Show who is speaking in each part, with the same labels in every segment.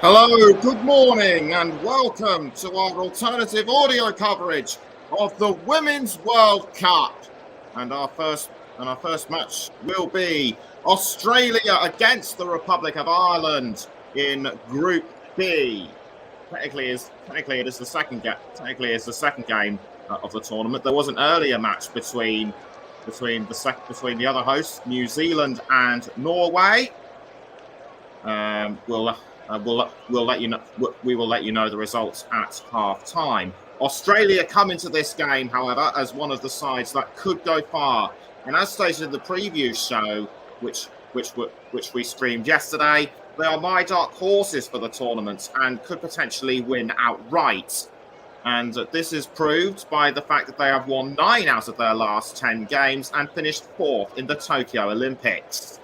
Speaker 1: Hello, good morning, and welcome to our alternative audio coverage of the Women's World Cup. And our first match will be Australia against the Republic of Ireland in Group B. Technically, it is the second game of the tournament. There was an earlier match between the other hosts, New Zealand and Norway. We'll let you know. We will let you know the results at half time. Australia come into this game, however, as one of the sides that could go far. And as stated in the preview show, which we streamed yesterday, they are my dark horses for the tournament and could potentially win outright. And this is proved by the fact that they have won 9 out of their last 10 games and finished 4th in the Tokyo Olympics.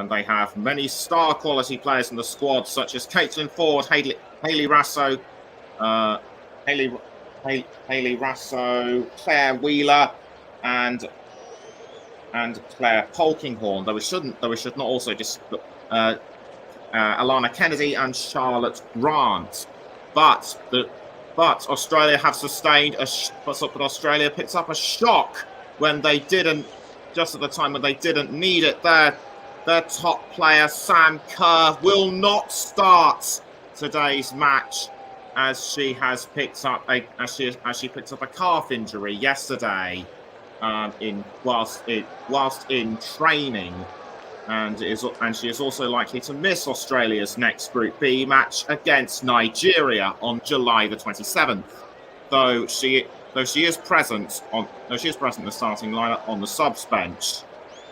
Speaker 1: They have many star quality players in the squad, such as Caitlin Ford, Hayley Raso, Claire Wheeler, and Claire Polkinghorne. Though we should not also just Alana Kennedy and Charlotte Grant. But Australia have sustained but Australia picked up a shock when they didn't, just at the time when they didn't need it. Their top player, Sam Kerr, will not start today's match as she has picked up a calf injury yesterday, whilst in training, and she is also likely to miss Australia's next Group B match against Nigeria on July the 27th. Though she is present in the starting lineup on the subs bench.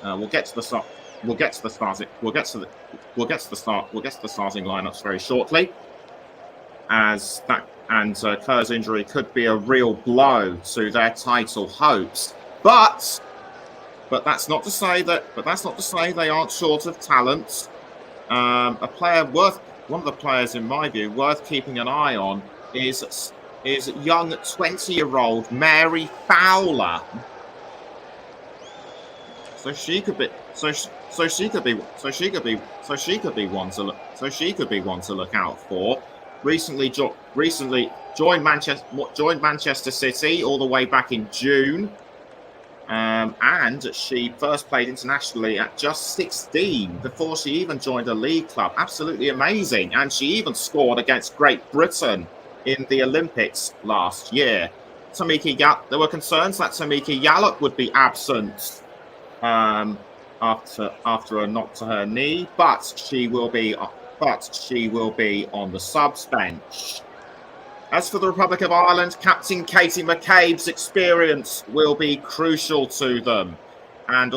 Speaker 1: We'll get to the starting lineups very shortly, as that Kerr's injury could be a real blow to their title hopes. But that's not to say they aren't short of talent. One of the players, in my view, worth keeping an eye on is young 20-year-old Mary Fowler. She could be one to look out for. Recently joined Manchester City all the way back in June, and she first played internationally at just 16 before she even joined a league club. Absolutely amazing, and she even scored against Great Britain in the Olympics last year. There were concerns that Tamika Yallop would be absent after a knock to her knee, but she will be on the subs bench. As for the Republic of Ireland, Captain Katie McCabe's experience will be crucial to them, and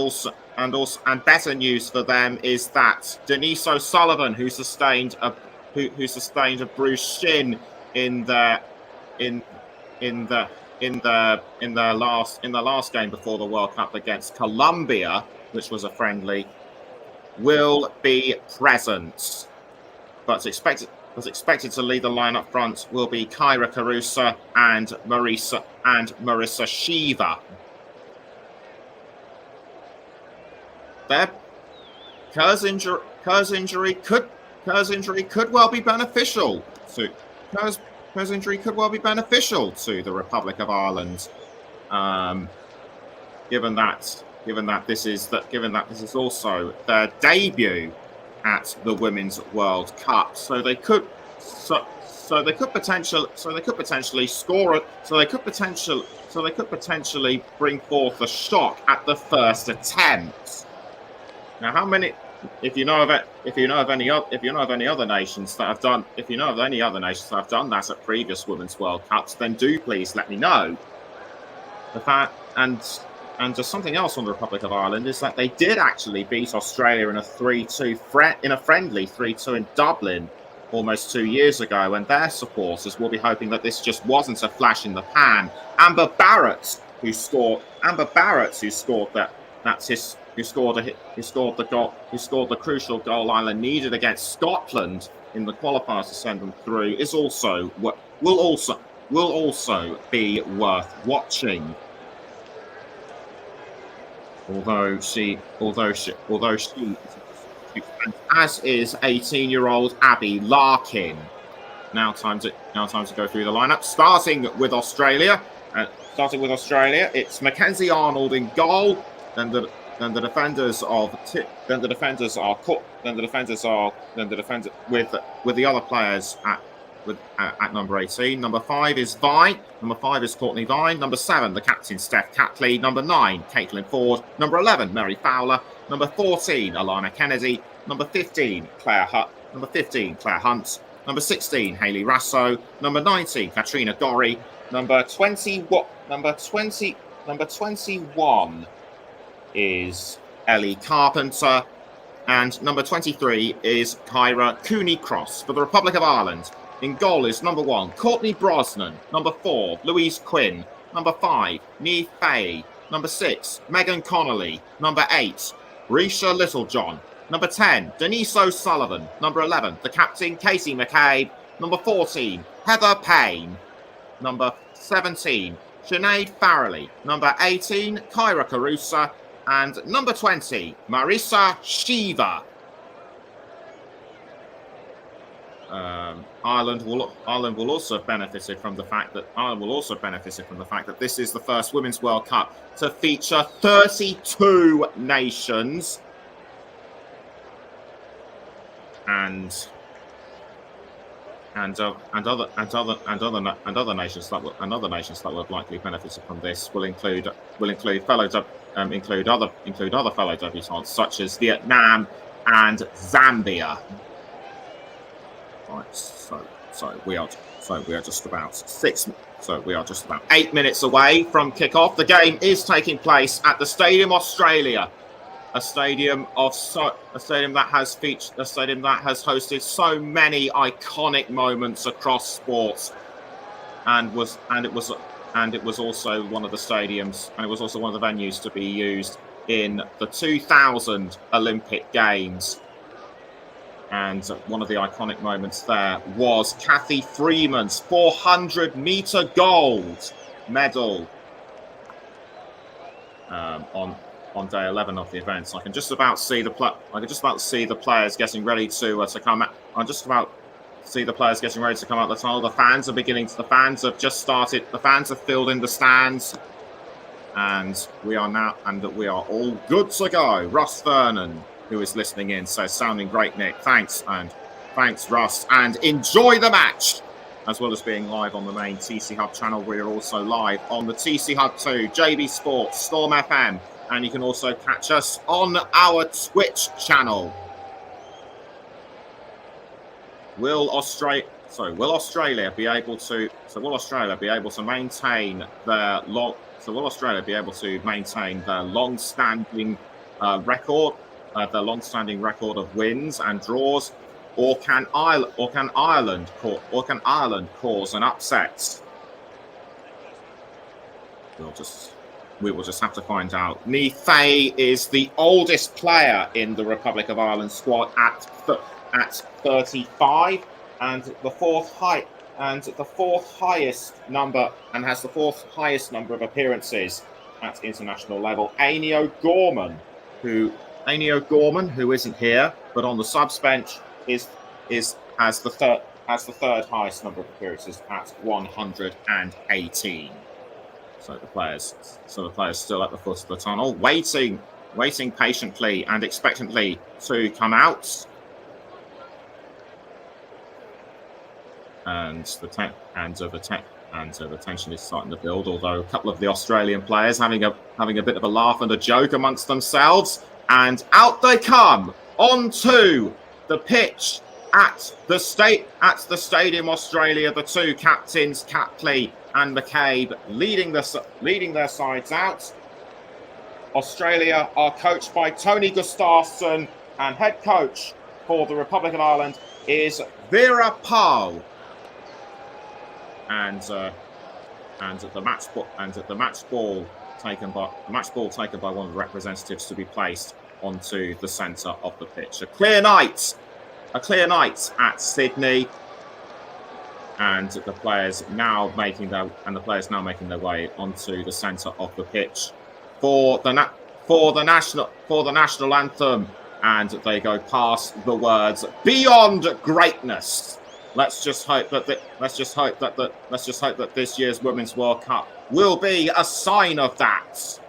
Speaker 1: better news for them is that Denise O'Sullivan, who sustained a bruised shin in the last game before the World Cup against Colombia, which was a friendly, will be present. But expected to lead the line up front will be Kyra Carusa and Marissa Shiva. Kerr's injury could well be beneficial to the Republic of Ireland, given that this is also their debut at the Women's World Cup. So they could potentially bring forth a shock at the first attempt. Now, if you know of any other nations that have done that at previous Women's World Cups, then do please let me know. The fact, and just something else on the Republic of Ireland, is that they did actually beat Australia in a 3-2 in a friendly 3-2 in Dublin almost 2 years ago, and their supporters will be hoping that this just wasn't a flash in the pan. Amber Barrett, who scored the crucial goal Ireland needed against Scotland in the qualifiers to send them through, will also be worth watching. Although she as is 18-year-old Abby Larkin. Now time to go through the lineup. Starting with Australia, it's Mackenzie Arnold in goal. Then the defenders with the other players at number 18. Number 5 is Vine. Number 5 is Courtney Vine. Number 7, the captain Steph Catley. Number 9, Caitlin Ford. Number 11, Mary Fowler. Number 14, Alana Kennedy. Number 15, Claire Hunt. Number 16, Hayley Rasso. Number 19, Katrina Gorry. Number 21 is Ellie Carpenter. And number 23 is Kyra Cooney-Cross for the Republic of Ireland. In goal is number 1, Courtney Brosnan. Number 4, Louise Quinn. Number 5, Niamh Fahey. Number 6, Megan Connolly. Number 8, Risha Littlejohn. Number 10, Denise O'Sullivan. Number 11, the captain, Casey McCabe. Number 14, Heather Payne. Number 17, Sinead Farrelly. Number 18, Kyra Carusa. And number 20, Marisa Shiva. Ireland will also benefit from the fact that this is the first Women's World Cup to feature 32 nations and other nations that would likely benefit from this will include other fellow debutantes such as Vietnam and Zambia. Right, so we are just about 8 minutes away from kickoff. The game is taking place at the Stadium Australia, a stadium that has hosted so many iconic moments across sports, and it was also one of the venues to be used in the 2000 Olympic Games. And one of the iconic moments there was Cathy Freeman's 400-meter gold medal on day 11 of the event. So I can just about see the players getting ready to come out. I just about see the players getting ready to come out the tunnel. The fans have just started. The fans have filled in the stands, and we are all good to go. Russ Vernon, who is listening in, says, sounding great, Nick. Thanks, Russ. And enjoy the match. As well as being live on the main TC Hub channel, we're also live on the TC Hub 2, JB Sports, Storm FM, and you can also catch us on our Twitch channel. Will Australia be able to maintain their long-standing record? Their long-standing record of wins and draws, or can Ireland cause an upset? We will just have to find out. Niamh Fahey is the oldest player in the Republic of Ireland squad at 35, and the fourth highest number of appearances at international level. Amy O'Gorman, who isn't here but on the subs bench, has the third highest number of appearances at 118. So the players still at the foot of the tunnel, waiting patiently and expectantly to come out. And the tension is starting to build. Although a couple of the Australian players having a bit of a laugh and a joke amongst themselves, and out they come onto the pitch at the Stadium Australia. The two captains, Catley and McCabe, leading their sides out. Australia are coached by Tony Gustafsson, and head coach for the Republic of Ireland is Vera Pauw. And the match ball taken by one of the representatives to be placed onto the centre of the pitch. A clear night at Sydney, and the players now making their way onto the centre of the pitch for the national anthem and they go past the words "beyond greatness." Let's just hope that this year's Women's World Cup will be a sign of that.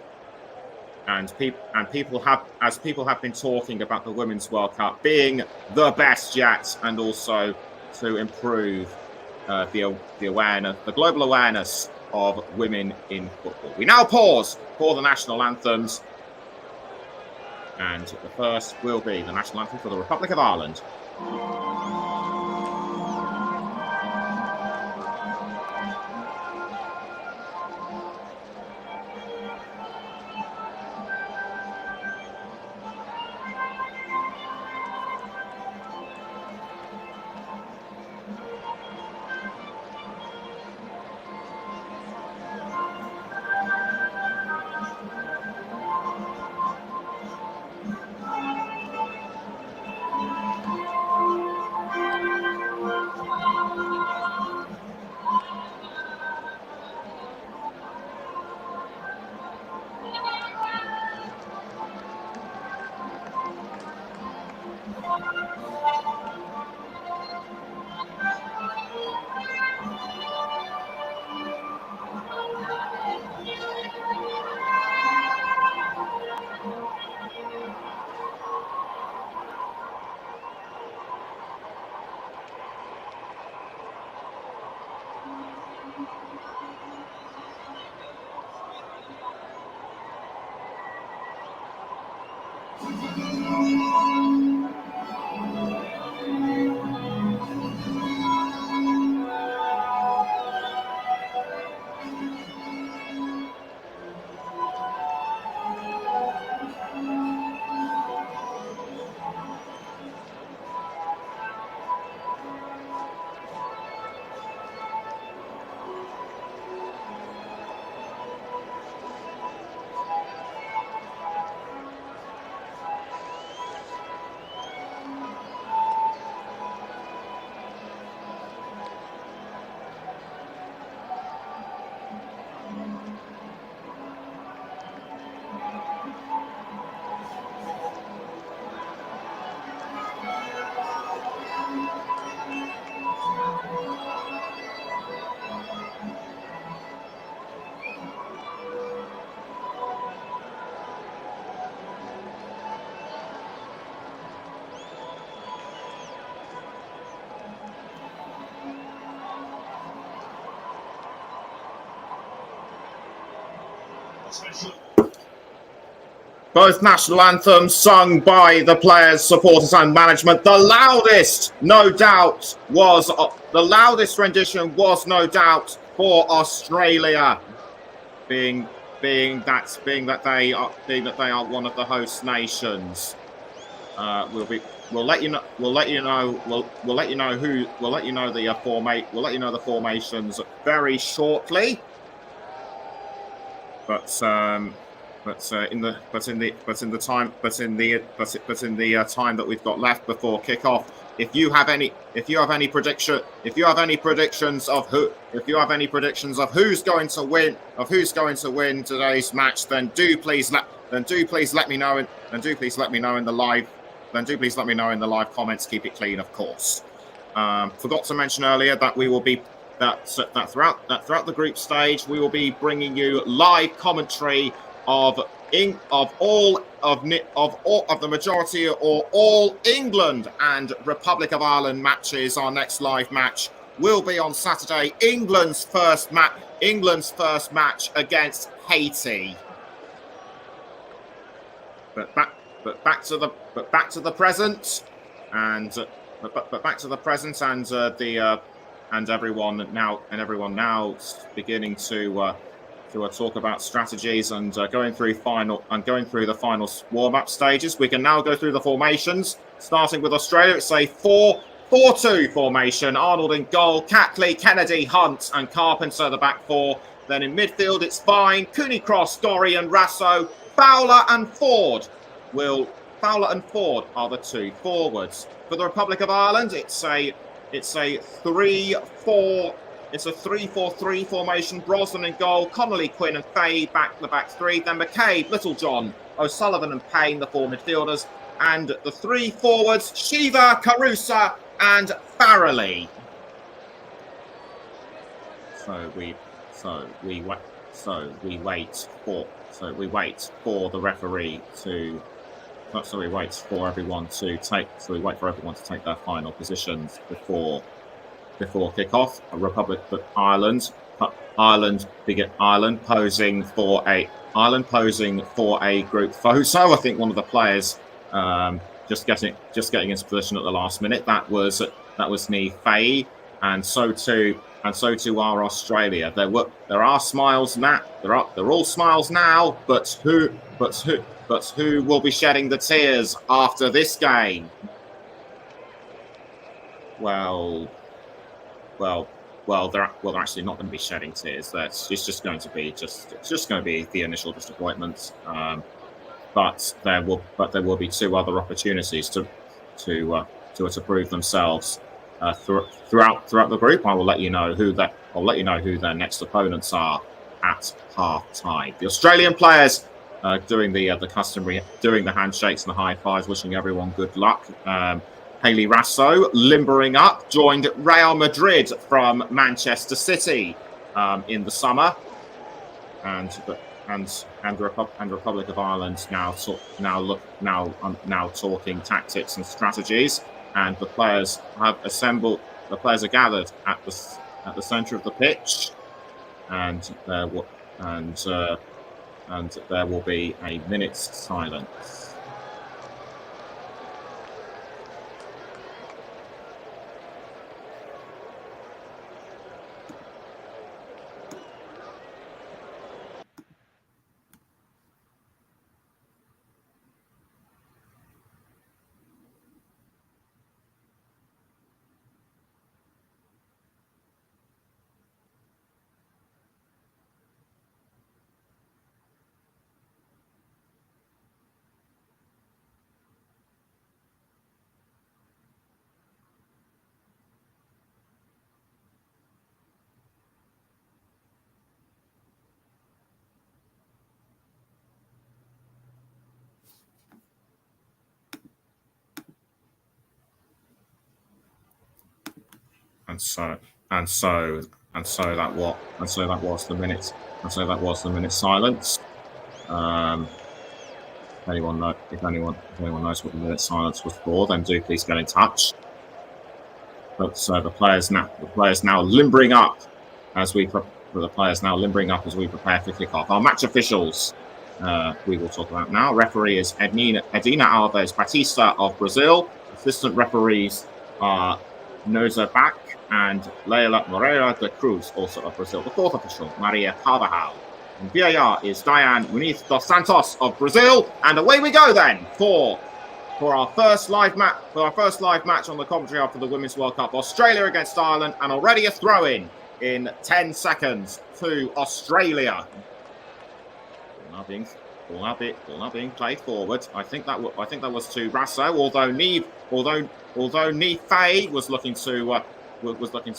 Speaker 1: And people have been talking about the Women's World Cup being the best yet, and also to improve the global awareness of women in football. We now pause for the national anthems, and the first will be the national anthem for the Republic of Ireland. Both national anthems sung by the players, supporters and management. The loudest rendition was no doubt for Australia, being that they are one of the host nations. We'll let you know the formations very shortly. But in the time that we've got left before kickoff, if you have any predictions of who's going to win today's match, then do please let me know in the live comments. Keep it clean, of course. Forgot to mention earlier that we will be throughout the group stage, we will be bringing you live commentary of the majority or all England and Republic of Ireland matches. Our next live match will be on Saturday. England's first match against Haiti. But back to the present, and everyone now beginning to talk about strategies and going through the final warm-up stages. We can now go through the formations, starting with Australia. It's a 4-4-2 formation. Arnold in goal, Catley, Kennedy, Hunt and Carpenter the back four. Then in midfield it's Fine, Cooney, Cross, Gorry and Rasso. Fowler and Ford are the two forwards. For the Republic of Ireland, it's a 3-4-3 formation. Brosnan in goal, Connolly, Quinn and Fay back the back three. Then McCabe, Littlejohn, O'Sullivan and Payne, the four midfielders. and the three forwards, Shiva, Carusa, and Farrelly. So we wait for the referee to. So we wait for everyone to take. So we wait for everyone to take their final positions before kickoff. Republic of Ireland posing for a group photo. I think one of the players just getting into position at the last minute. That was Niamh Fahey, and so too are Australia. There are smiles now. They're all smiles now. But who will be shedding the tears after this game? Well, they're actually not going to be shedding tears. It's just going to be the initial disappointment. But there will be two other opportunities to prove themselves throughout the group. I will let you know who their next opponents are at half time. The Australian players doing the customary, doing the handshakes and the high fives, wishing everyone good luck. Hayley Raso, limbering up, joined Real Madrid from Manchester City in the summer, and the Republic of Ireland now talking tactics and strategies, and the players have assembled. The players are gathered at the centre of the pitch, and there will be a minute's silence. And so that was the minute. And so that was the minute silence. If anyone knows what the minute silence was for, then do please get in touch. But the players now limbering up as we prepare for kickoff. Our match officials we will talk about now. Referee is Edina Alves Batista of Brazil. Assistant referees are Noza Bach and Leila Moreira de Cruz, also of Brazil. The fourth official, Maria Carvajal. And VAR is Diane Muniz dos Santos of Brazil. And away we go then for our first live match on the commentary after the Women's World Cup. Australia against Ireland, and already a throw-in 10 seconds to Australia. Ball now being played forward. I think that was to Raso. Although Niamh Fahey was looking to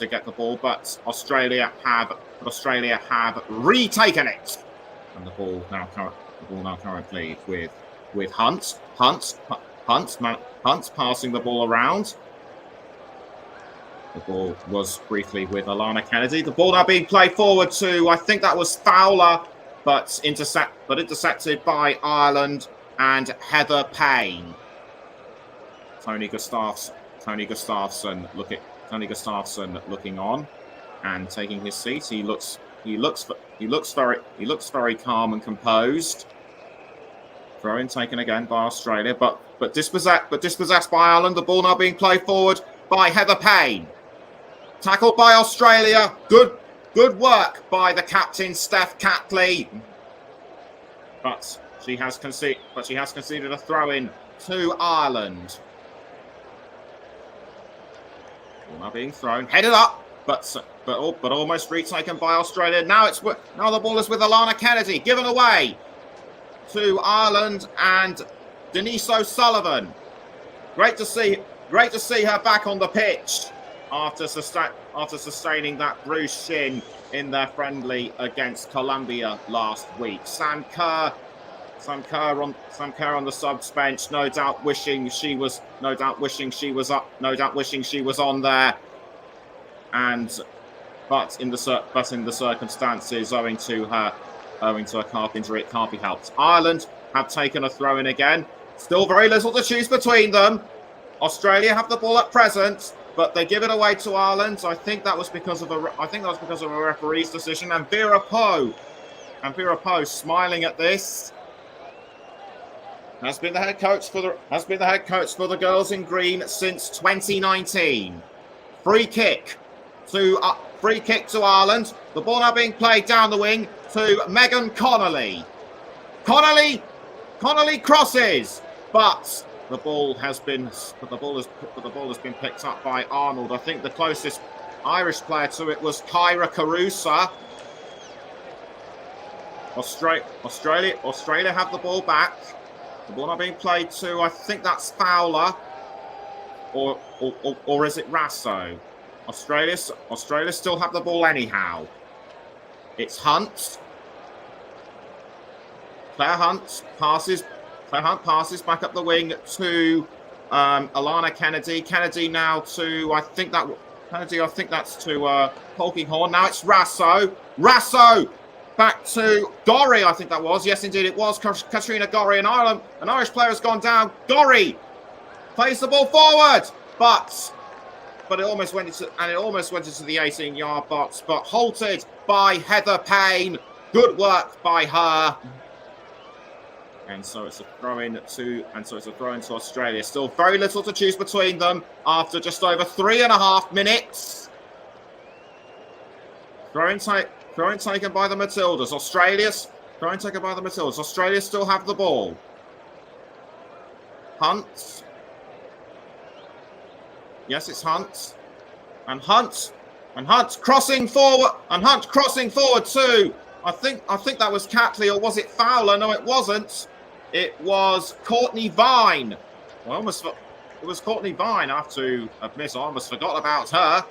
Speaker 1: get the ball, but Australia have retaken it, and the ball now currently with Hunt passing the ball around. The ball was briefly with Alana Kennedy. The ball now being played forward to, I think that was Fowler, but intercepted by Ireland and Heather Payne. Tony Gustafsson looking on and taking his seat. He looks very calm and composed. Throw in taken again by Australia, but dispossessed by Ireland. The ball now being played forward by Heather Payne. Tackled by Australia. Good work by the captain, Steph Catley. But she has conceded a throw-in to Ireland. Ball now being thrown, headed up, but almost retaken by Australia. Now the ball is with Alana Kennedy, given away to Ireland and Denise O'Sullivan. Great to see her back on the pitch after sustaining that bruised shin in their friendly against Colombia last week. Sam Kerr Sam Kerr on the subs bench, no doubt wishing she was on there, but in the circumstances, owing to her calf injury, it can't be helped. Ireland have taken a throw in again. Still very little to choose between them. Australia have the ball at present, but they give it away to Ireland. I think that was because of a referee's decision. And Vera Poe smiling at this. Has been the head coach for the girls in green since 2019. Free kick to Ireland. The ball now being played down the wing to Megan Connolly. Connolly crosses, but the ball has been picked up by Arnold. I think the closest Irish player to it was Kyra Carusa. Australia have the ball back. The ball now being played to, I think that's Fowler, or is it Rasso? Australia still have the ball anyhow. It's Hunt. Claire Hunt passes back up the wing to Alana Kennedy. Kennedy now to I think that's to Polkinghorne. Now it's Rasso. Back to Gorry, I think that was. Yes, indeed, it was Katrina Gorry. In Ireland, an Irish player has gone down. Gorry plays the ball forward, but it almost went into the 18-yard box, but halted by Heather Payne. Good work by her. And so it's a throw in to Australia. Still very little to choose between them after just over 3.5 minutes. Throw in taken by the Matildas. Australia still have the ball. Hunt. Yes, it's Hunt. And Hunt crossing forward. Too. I think that was Catley, or was it Fowler? No, it wasn't. It was Courtney Vine. It was Courtney Vine, I have to admit. I almost forgot about her.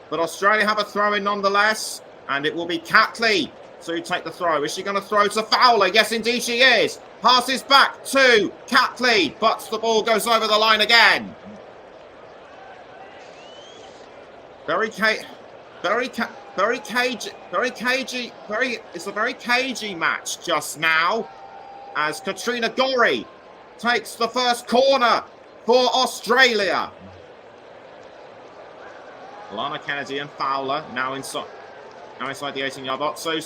Speaker 1: But Australia have a throw in nonetheless. And it will be Catley to take the throw. Is she going to throw to Fowler? Yes, indeed she is. Passes back to Catley, but the ball goes over the line again. It's a very cagey match just now, as Katrina Gorry takes the first corner for Australia. Alana Kennedy and Fowler now inside the 18-yard box. So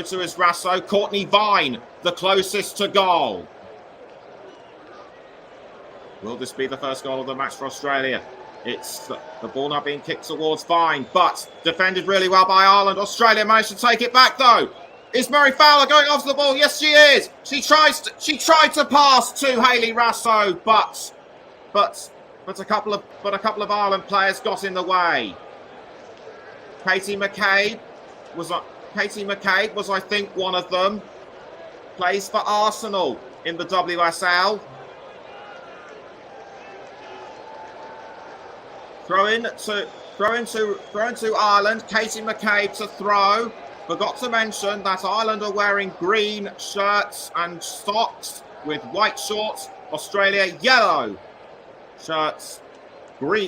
Speaker 1: too is Rasso. Courtney Vine, the closest to goal. Will this be the first goal of the match for Australia? It's the ball now being kicked towards Vine, but defended really well by Ireland. Australia managed to take it back though. Is Mary Fowler going after the ball? Yes, she is. She tried to pass to Hayley Rasso, but a couple of Ireland players got in the way. Katie McCabe was, I think, one of them. Plays for Arsenal in the WSL. Throw in to Ireland. Katie McCabe to throw. Forgot to mention that Ireland are wearing green shirts and socks with white shorts. Australia, yellow shirts,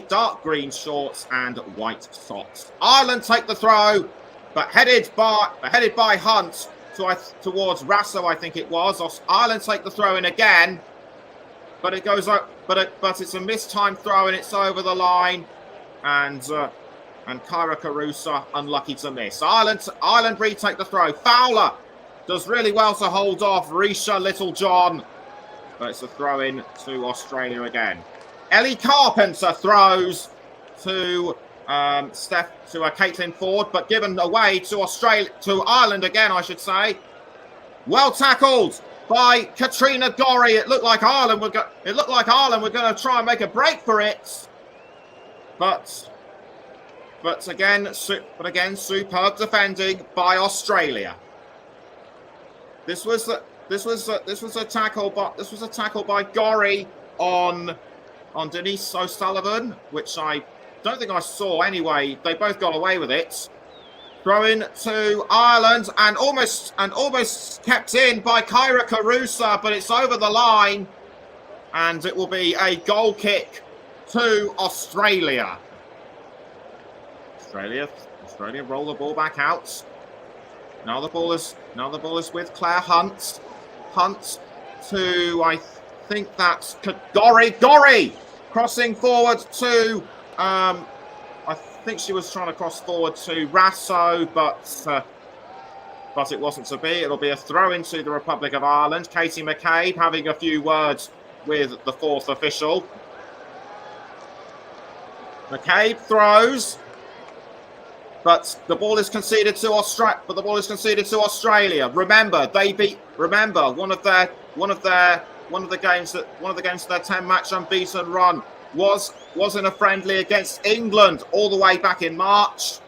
Speaker 1: dark green shorts and white socks. Ireland take the throw, but headed by Hunt towards Rasso, I think it was. Ireland take the throw in again, but it goes up. But it's a mistimed throw and it's over the line, and Kyra Carusa unlucky to miss. Ireland retake the throw. Fowler does really well to hold off Risha Littlejohn, but it's a throw in to Australia again. Ellie Carpenter throws to Caitlin Ford, but given away to Ireland again, I should say. Well tackled by Katrina Gorry. It looked like Ireland were going to try and make a break for it, but again, superb defending by Australia. This was a tackle by Gorry on Denise O'Sullivan, which I don't think I saw anyway. They both got away with it. Throw in to Ireland and almost kept in by Kyra Carusa, but it's over the line. And it will be a goal kick to Australia. Australia roll the ball back out. Now the ball is with Claire Hunt. Hunt to, I think that's Gorry crossing forward to I think she was trying to cross forward to Rasso, but it wasn't to be. It'll be a throw into the Republic of Ireland. Katie McCabe having a few words with the fourth official. McCabe throws, but the ball is conceded to Australia. Remember, one of the games of their 10-match unbeaten run was in a friendly against England all the way back in March.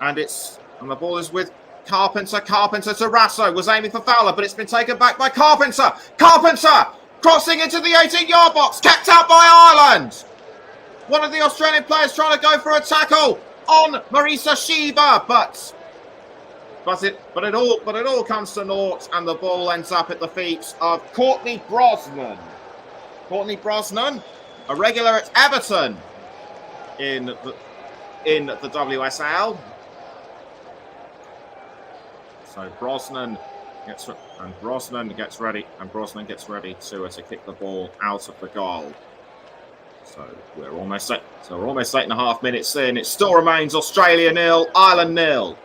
Speaker 1: And the ball is with Carpenter. Carpenter to Rasso, was aiming for Fowler, but it's been taken back by Carpenter. Carpenter crossing into the 18-yard box, kept out by Ireland. One of the Australian players trying to go for a tackle on Marisa Shiva, but it all comes to naught, and the ball ends up at the feet of Courtney Brosnan. Courtney Brosnan, a regular at Everton in the WSL. So Brosnan gets ready to kick the ball out of the goal. So we're almost 8.5 minutes in. It still remains Australia 0, Ireland 0.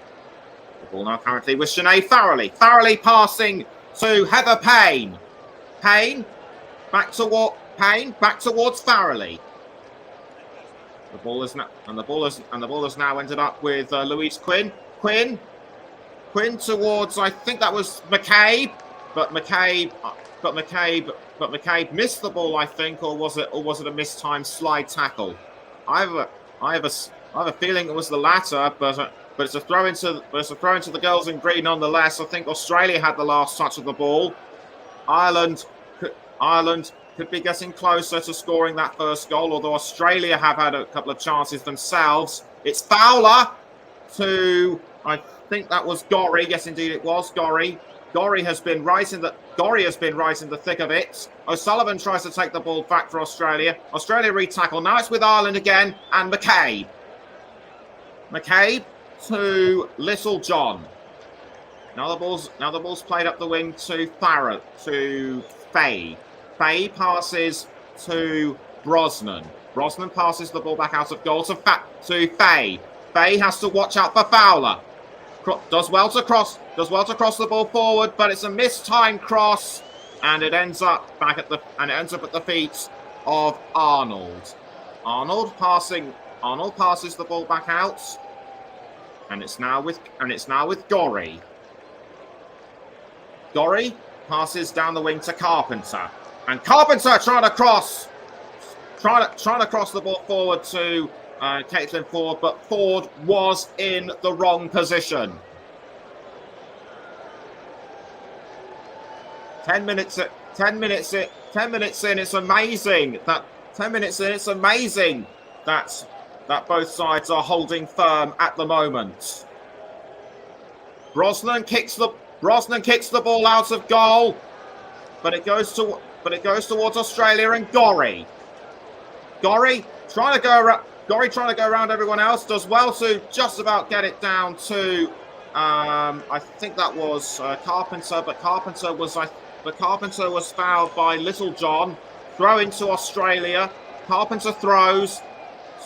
Speaker 1: The ball now currently with Sinead Farrelly. Farrelly passing to Heather Payne. Payne back towards Farrelly. The ball has now ended up with Louise Quinn. Quinn towards, I think that was McCabe, but McCabe missed the ball, I think, or was it a mistimed slide tackle? I have a feeling it was the latter, but it's a throw into the girls in green nonetheless. I think Australia had the last touch of the ball. Ireland could be getting closer to scoring that first goal, although Australia have had a couple of chances themselves. It's Fowler to, I think that was Gorry. Yes, indeed it was Gorry. Gorry has been right in the thick of it. O'Sullivan tries to take the ball back for Australia. Australia re-tackle. Now it's with Ireland again, and McCabe. McCabe to Littlejohn. Now the ball's played up the wing to Faye. Faye passes to Brosnan. Brosnan passes the ball back out of goal to Faye. Faye has to watch out for Fowler. Does well to cross the ball forward, but it's a mistimed cross, and it ends up at the feet of Arnold. Arnold passes the ball back out, and it's now with Gorry. Gorry passes down the wing to Carpenter, and Carpenter trying to cross the ball forward to Caitlin Ford, but Ford was in the wrong position. 10 minutes in, it's amazing that both sides are holding firm at the moment. Brosnan kicks the ball out of goal, but it goes towards Australia, and Gorry trying to go around everyone else, does well to just about get it down to I think that was Carpenter, but Carpenter was fouled by Littlejohn. Throw into Australia. Carpenter throws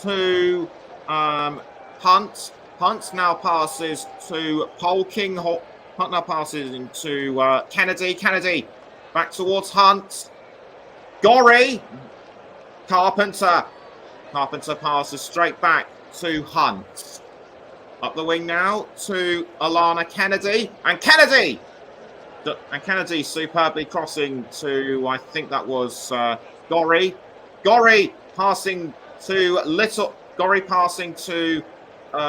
Speaker 1: to Hunt. Hunt now passes to Polking. Hunt now passes into Kennedy. Kennedy back towards Hunt. Gorry. Carpenter passes straight back to Hunt. Up the wing now to Alana Kennedy. And Kennedy superbly crossing to, I think that was Gorry. Gorry passing to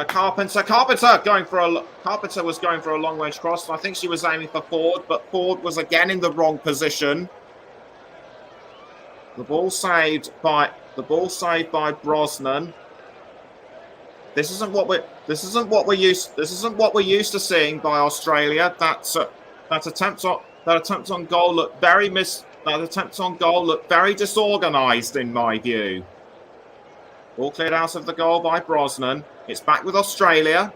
Speaker 1: Carpenter. Carpenter was going for a long range cross. I think she was aiming for Ford, but Ford was again in the wrong position. The ball saved by Brosnan. This isn't what we're used to seeing by Australia. That attempt on goal looked very disorganised in my view. All cleared out of the goal by Brosnan. It's back with Australia.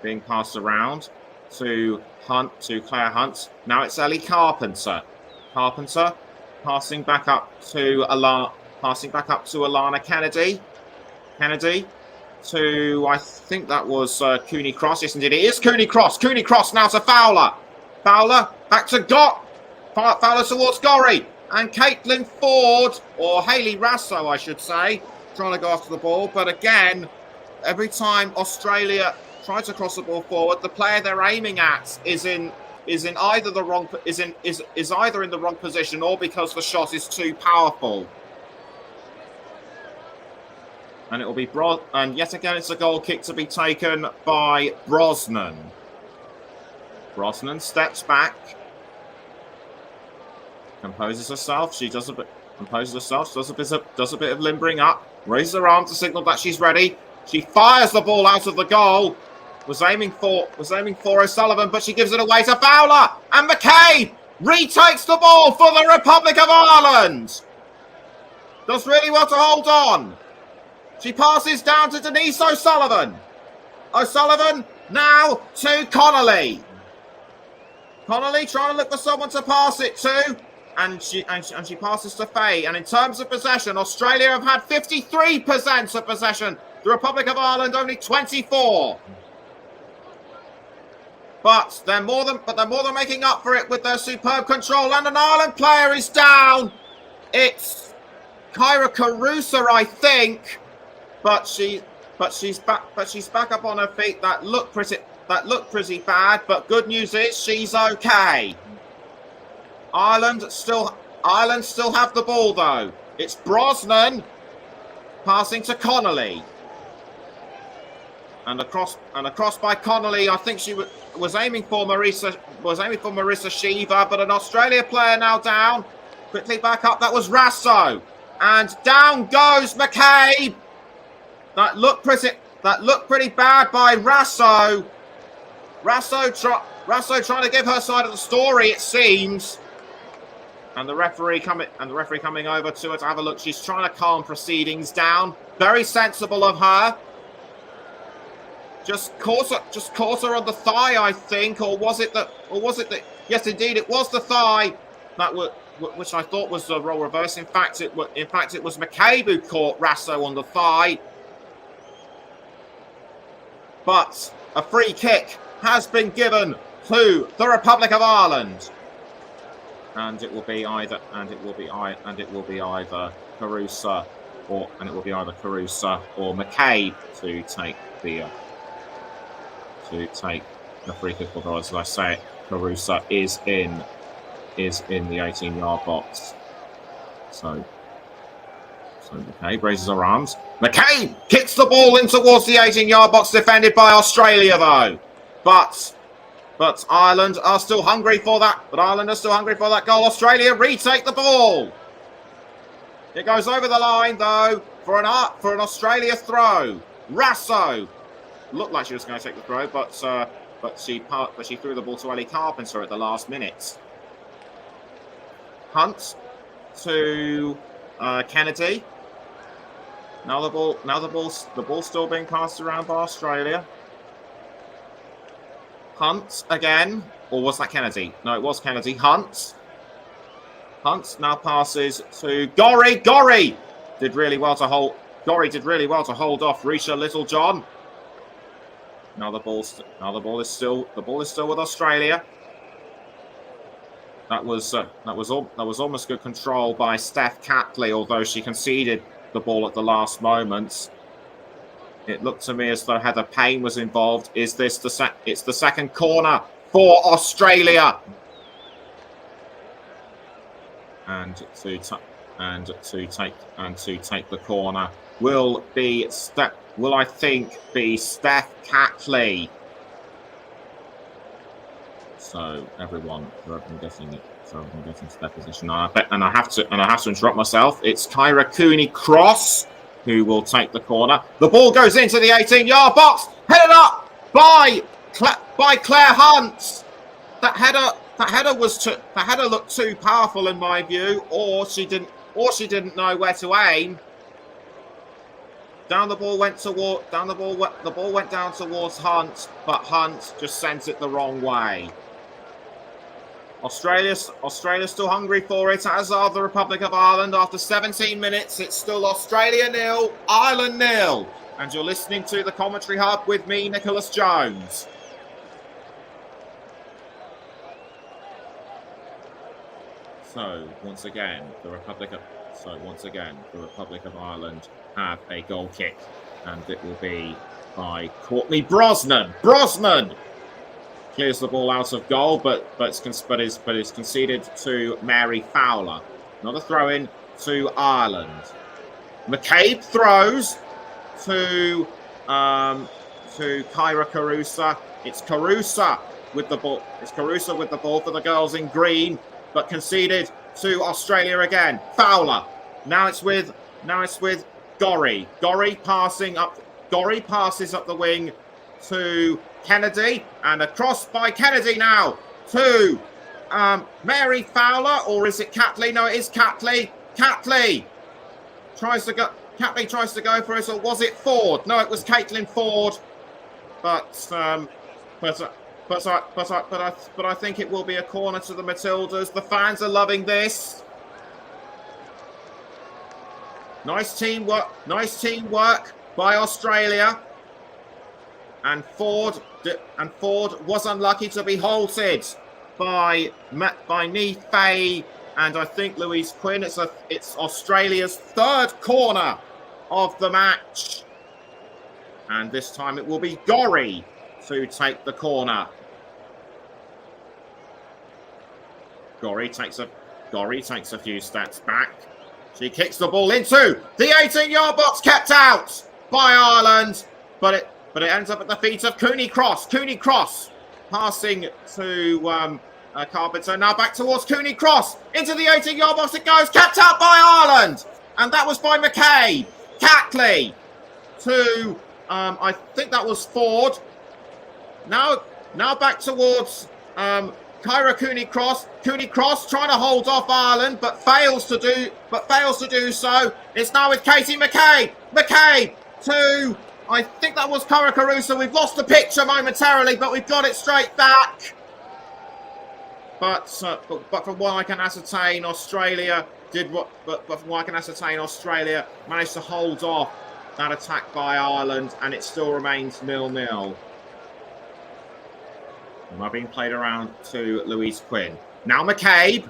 Speaker 1: Being passed around to Claire Hunt. Now it's Ellie Carpenter. Carpenter passing back up to Alana Kennedy. Kennedy to, I think that was Cooney Cross. Yes, indeed, it is Cooney Cross. Cooney Cross now to Fowler. Fowler back to Fowler towards Gorry. And Caitlin Ford, or Hayley Rasso, I should say, trying to go after the ball. But again, every time Australia try to cross the ball forward, the player they're aiming at is either in the wrong position or because the shot is too powerful. And it will be and yet again it's a goal kick to be taken by Brosnan. Brosnan steps back, composes herself. She does a bit of limbering up, raises her arm to signal that she's ready. She fires the ball out of the goal. Was aiming for O'Sullivan, but she gives it away to Fowler. And McCabe retakes the ball for the Republic of Ireland. Does really well to hold on. She passes down to Denise O'Sullivan. O'Sullivan now to Connolly. Connolly trying to look for someone to pass it to. And she passes to Faye. And in terms of possession, Australia have had 53% of possession. The Republic of Ireland only 24%. But they're more than making up for it with their superb control. And an Ireland player is down. It's Kyra Carusa, I think. But she's back up on her feet. That looked pretty bad. But good news is she's okay. Ireland still have the ball though. It's Brosnan passing to Connolly. And across by Connolly. I think she was aiming for Marissa Shiva, but an Australia player now down. Quickly back up. That was Rasso, and down goes McCabe. That looked pretty bad by Rasso. Rasso trying to give her side of the story, it seems. And the referee coming over to her to have a look. She's trying to calm proceedings down. Very sensible of her. Just caught her on the thigh, I think, or was it that? Yes, indeed, it was the thigh. Which I thought was the role reverse. In fact, it was McCabe who caught Rasso on the thigh. But a free kick has been given to the Republic of Ireland, and it will be either Carusa or McCabe to take the free kick. Although, as I say, Carusa is in the 18-yard box. So McCabe raises her arms. McCabe kicks the ball in towards the 18-yard box, defended by Australia though. But Ireland are still hungry for that. Goal. Australia retake the ball. It goes over the line though for an Australia throw. Rasso looked like she was going to take the throw, but she threw the ball to Ellie Carpenter at the last minute. Hunt to Kennedy. Now the ball's still being passed around by Australia. Hunt again, or was that Kennedy? No, it was Kennedy. Hunt now passes to Gorry. Gorry did really well to hold off Risha Littlejohn. Now the ball is still with Australia. That was almost good control by Steph Catley, although she conceded the ball at the last moment. It looked to me as though Heather Payne was involved. It's the second corner for Australia. And to take the corner will I think be Steph Catley. So everyone getting to their position. And I have to interrupt myself. It's Kyra Cooney Cross who will take the corner. The ball goes into the 18-yard box, headed up by Claire Hunt. That header looked too powerful in my view, or she didn't know where to aim. The ball went down towards Hunt, but Hunt just sent it the wrong way. Australia's still hungry for it, as are the Republic of Ireland. After 17 minutes, it's still Australia 0, Ireland 0. And you're listening to the Commentary Hub with me, Nicholas Jones. So once again, the Republic of Ireland have a goal kick, and it will be by Courtney Brosnan. Brosnan clears the ball out of goal, but is conceded to Mary Fowler. Another throw in to Ireland. McCabe throws to Kyra Carusa. It's Carusa with the ball. It's Carusa with the ball for the girls in green, but conceded to Australia again. Fowler. Now it's with Gorry. Gorry passes up the wing to Kennedy, and a cross by Kennedy now to Mary Fowler, or is it Catley? No, it is Catley. Catley tries to go for it, or was it Ford? No, it was Caitlin Ford. But I think it will be a corner to the Matildas. The fans are loving this. Nice teamwork by Australia. And Ford was unlucky to be halted by Nii Fay and I think Louise Quinn. It's Australia's third corner of the match, and this time it will be Gorry to take the corner. Gorry takes a few steps back. She kicks the ball into the 18-yard box, kept out by Ireland, but it ends up at the feet of Cooney Cross. Cooney Cross passing to Carpenter. Now back towards Cooney Cross. Into the 18-yard box it goes, kept out by Ireland. And that was by McCabe. Catley to, I think that was Ford. Now back towards Kyra Cooney Cross. Cooney Cross trying to hold off Ireland, but fails to do so. It's now with Katie McCabe. McCabe to, I think that was Kyra Caruso. We've lost the picture momentarily, but we've got it straight back. But from what I can ascertain, Australia managed to hold off that attack by Ireland, and it still remains 0-0. Now being played around to Louise Quinn. Now McCabe.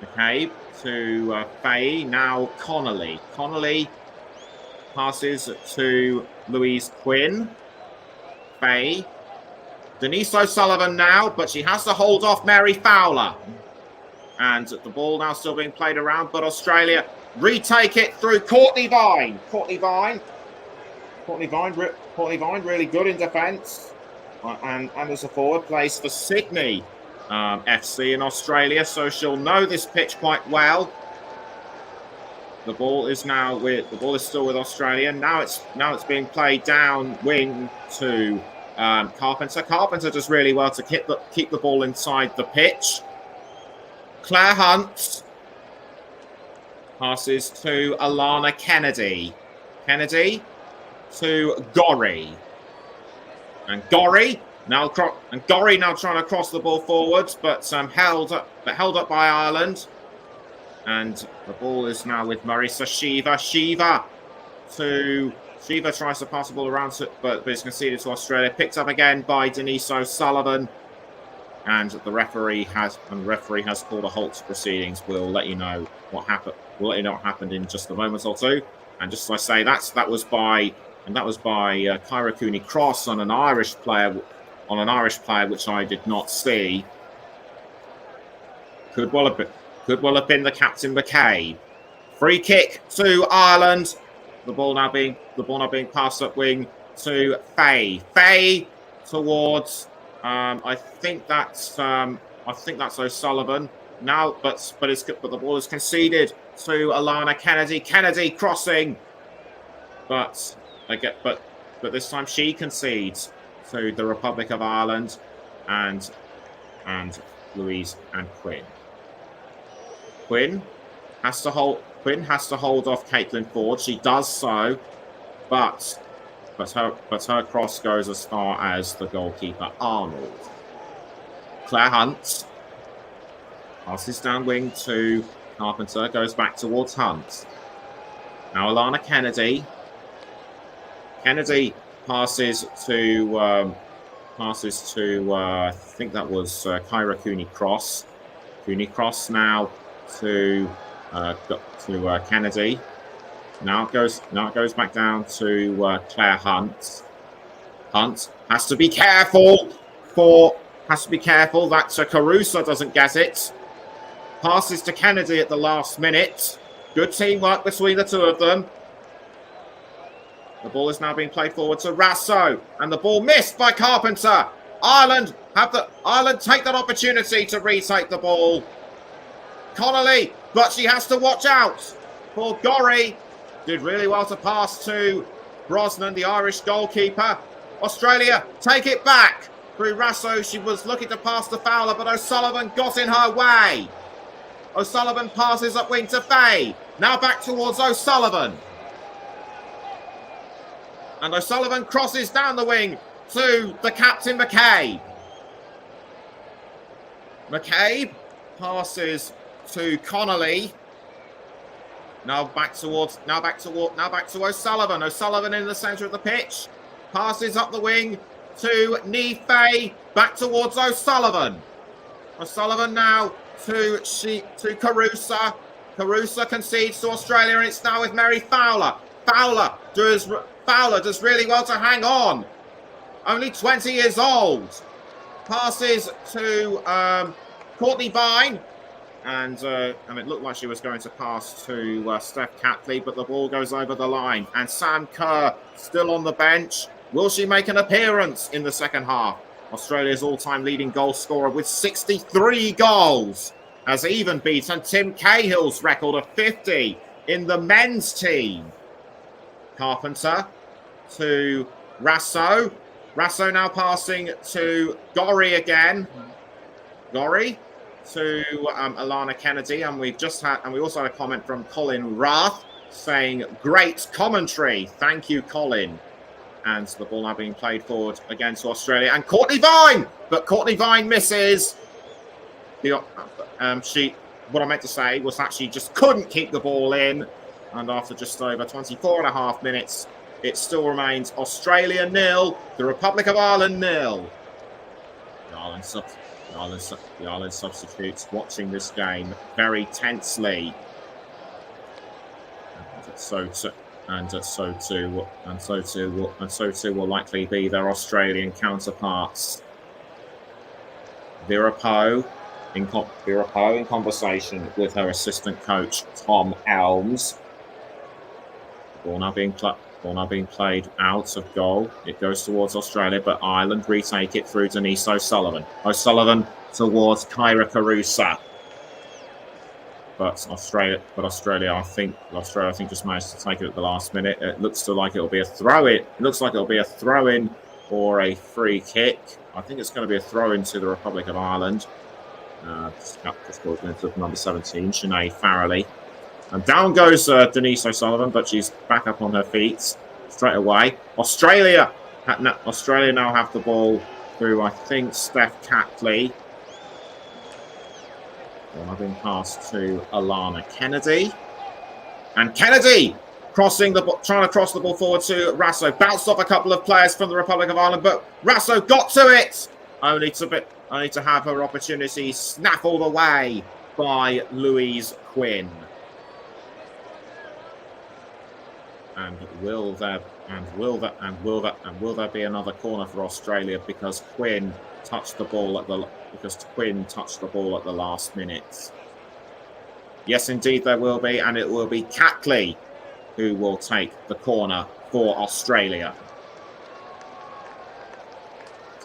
Speaker 1: McCabe to Fay. Now Connolly. Connolly passes to Louise Quinn. Fay. Denise O'Sullivan now, but she has to hold off Mary Fowler. And the ball now still being played around, but Australia retake it through Courtney Vine. Courtney Vine really good in defence. And as a forward, plays for Sydney FC in Australia, so she'll know this pitch quite well. The ball is still with Australia. Now it's being played down wing to Carpenter. Carpenter does really well to keep the ball inside the pitch. Claire Hunt passes to Alana Kennedy. Kennedy to Gorry. And Gorry now trying to cross the ball forwards, but held up by Ireland. And the ball is now with Marisa Shiva. Shiva tries to pass the ball around, but is conceded to Australia. Picked up again by Denise O'Sullivan. And the referee has called a halt to proceedings. We'll let you know what happened. We'll let you know what happened in just a moment or two. And just as I say, that was by Kyra Cooney Cross on an Irish player, which I did not see. Could well have been the captain McCabe. Free kick to Ireland. The ball now being passed up wing to Fay. Fay towards I think that's O'Sullivan now, but the ball is conceded to Alana Kennedy. Kennedy crossing, but this time she concedes to the Republic of Ireland and Louise and Quinn. Quinn has to hold off Caitlin Ford. She does so, but her cross goes as far as the goalkeeper Arnold. Claire Hunt passes down wing to Carpenter, goes back towards Hunt. Now Alana Kennedy. Kennedy passes to I think that was Kyra Cooney Cross. Cooney Cross now to Kennedy. Now it goes back down to Claire Hunt. Hunt has to be careful that Caruso doesn't get it. Passes to Kennedy at the last minute. Good teamwork between the two of them. The ball is now being played forward to Rasso, and the ball missed by Carpenter. Ireland take that opportunity to retake the ball. Connolly, but she has to watch out for Gorry. Did really well to pass to Brosnan, the Irish goalkeeper. Australia take it back through Rasso. She was looking to pass to Fowler, but O'Sullivan got in her way. O'Sullivan passes up wing to Fay. Now back towards O'Sullivan. And O'Sullivan crosses down the wing to the captain, McCabe. McCabe passes to Connolly. Now back to O'Sullivan. O'Sullivan in the centre of the pitch. Passes up the wing to Nife. Back towards O'Sullivan. O'Sullivan now to Carusa. Carusa concedes to Australia, and it's now with Mary Fowler. Fowler does really well to hang on. Only 20 years old. Passes to Courtney Vine. And it looked like she was going to pass to Steph Catley, but the ball goes over the line. And Sam Kerr still on the bench. Will she make an appearance in the second half? Australia's all-time leading goal scorer with 63 goals has even beaten Tim Cahill's record of 50 in the men's team. Carpenter to Rasso. Rasso now passing to Gorry again. Gorry to Alana Kennedy, and we also had a comment from Colin Rath saying, "Great commentary, thank you, Colin." And the ball now being played forward again to Australia, and Courtney Vine, but Courtney Vine misses. What I meant to say was that she just couldn't keep the ball in, and after just over 24 and a half minutes, it still remains Australia 0, the Republic of Ireland 0. The Ireland substitutes watching this game very tensely. So too will likely be their Australian counterparts. Vera Poe in conversation with her assistant coach Tom Elms. Ball now being played out of goal. It goes towards Australia, but Ireland retake it through Denise O'Sullivan. O'Sullivan towards Kyra Carusa. But Australia, I think just managed to take it at the last minute. It looks like it'll be a throw-in. It looks like it'll be a throw-in or a free kick. I think it's going to be a throw-in to the Republic of Ireland. Just goes into number 17, Sinead Farrelly. And down goes Denise O'Sullivan, but she's back up on her feet straight away. Australia now have the ball through, I think, Steph Catley. Well, I've been passed to Alana Kennedy. And Kennedy trying to cross the ball forward to Rasso. Bounced off a couple of players from the Republic of Ireland, but Rasso got to it. Only to have her opportunity snaffled away by Louise Quinn. And will there be another corner for Australia because Quinn touched the ball at the last minute? Yes, indeed there will be, and it will be Catley who will take the corner for Australia.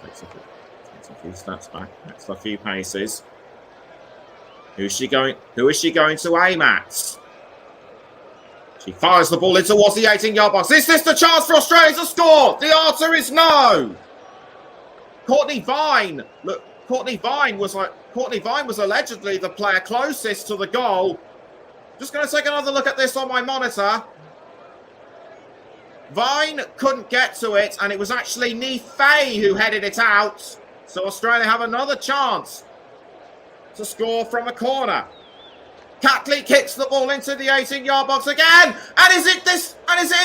Speaker 1: Takes a few steps back, takes a few paces. Who is she going to aim at? She fires the ball in towards the 18-yard box. Is this the chance for Australia to score? The answer is no. Courtney Vine. Look, Courtney Vine was allegedly the player closest to the goal. Just going to take another look at this on my monitor. Vine couldn't get to it, and it was actually Ni Fei who headed it out. So Australia have another chance to score from a corner. Catley kicks the ball into the 18-yard box again. And is it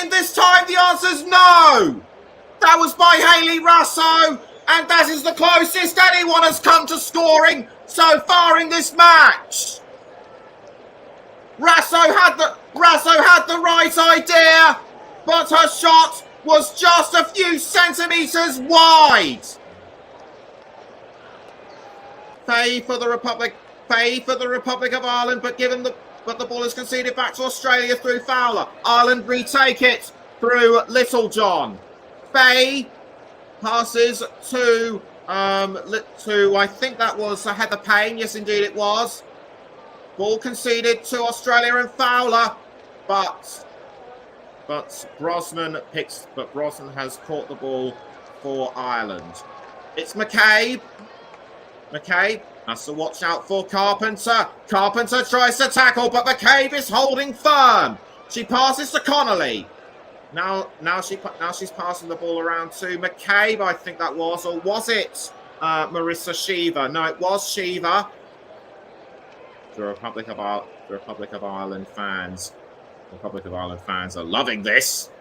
Speaker 1: in this time? The answer's no. That was by Hayley Raso, and that is the closest anyone has come to scoring so far in this match. Raso had the right idea, but her shot was just a few centimetres wide. Fay for the Republic of Ireland, but the ball is conceded back to Australia through Fowler. Ireland retake it through Littlejohn. Fay passes to I think that was Heather Payne. Yes, indeed it was. Ball conceded to Australia and Fowler, but Brosnan has caught the ball for Ireland. It's McCabe. McCabe has to watch out for Carpenter. Carpenter tries to tackle, but McCabe is holding firm. She passes to Connolly. Now she's passing the ball around to McCabe, I think that was, or was it Marissa Shiva? No, it was Shiva. The Republic of Ireland fans. The Republic of Ireland fans are loving this.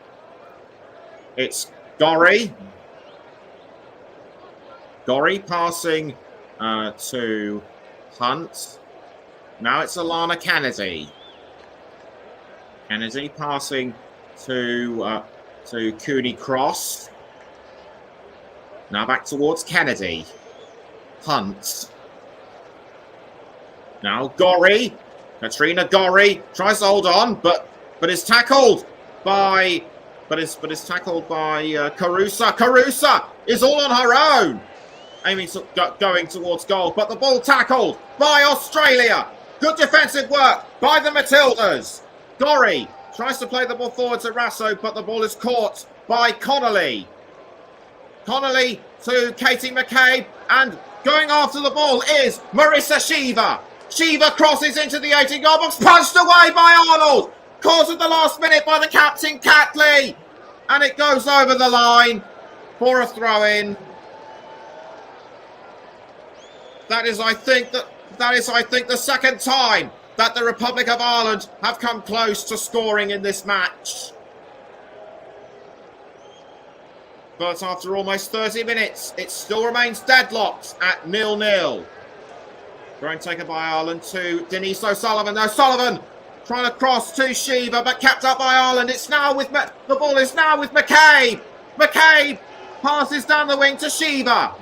Speaker 1: It's Gorry. Gorry passing to Hunt. Now it's Alana Kennedy. Kennedy passing to Cooney Cross. Now back towards Kennedy. Hunt. Now Gorry. Katrina Gorry tries to hold on, but is tackled by Carusa. Carusa is all on her own, going towards goal, but the ball tackled by Australia. Good defensive work by the Matildas. Gorry tries to play the ball forward to Raso, but the ball is caught by Connolly. Connolly to Katie McCabe, and going after the ball is Marissa Shiva. Shiva crosses into the 18-yard box, punched away by Arnold. Caught at the last minute by the captain, Catley. And it goes over the line for a throw-in. That is, I think, the second time that the Republic of Ireland have come close to scoring in this match. But after almost 30 minutes, it still remains deadlocked at 0-0. Throw taken by Ireland to Denise O'Sullivan. O'Sullivan trying to cross to Shiva, but kept up by Ireland. The ball is now with McCabe. McCabe passes down the wing to Shiva.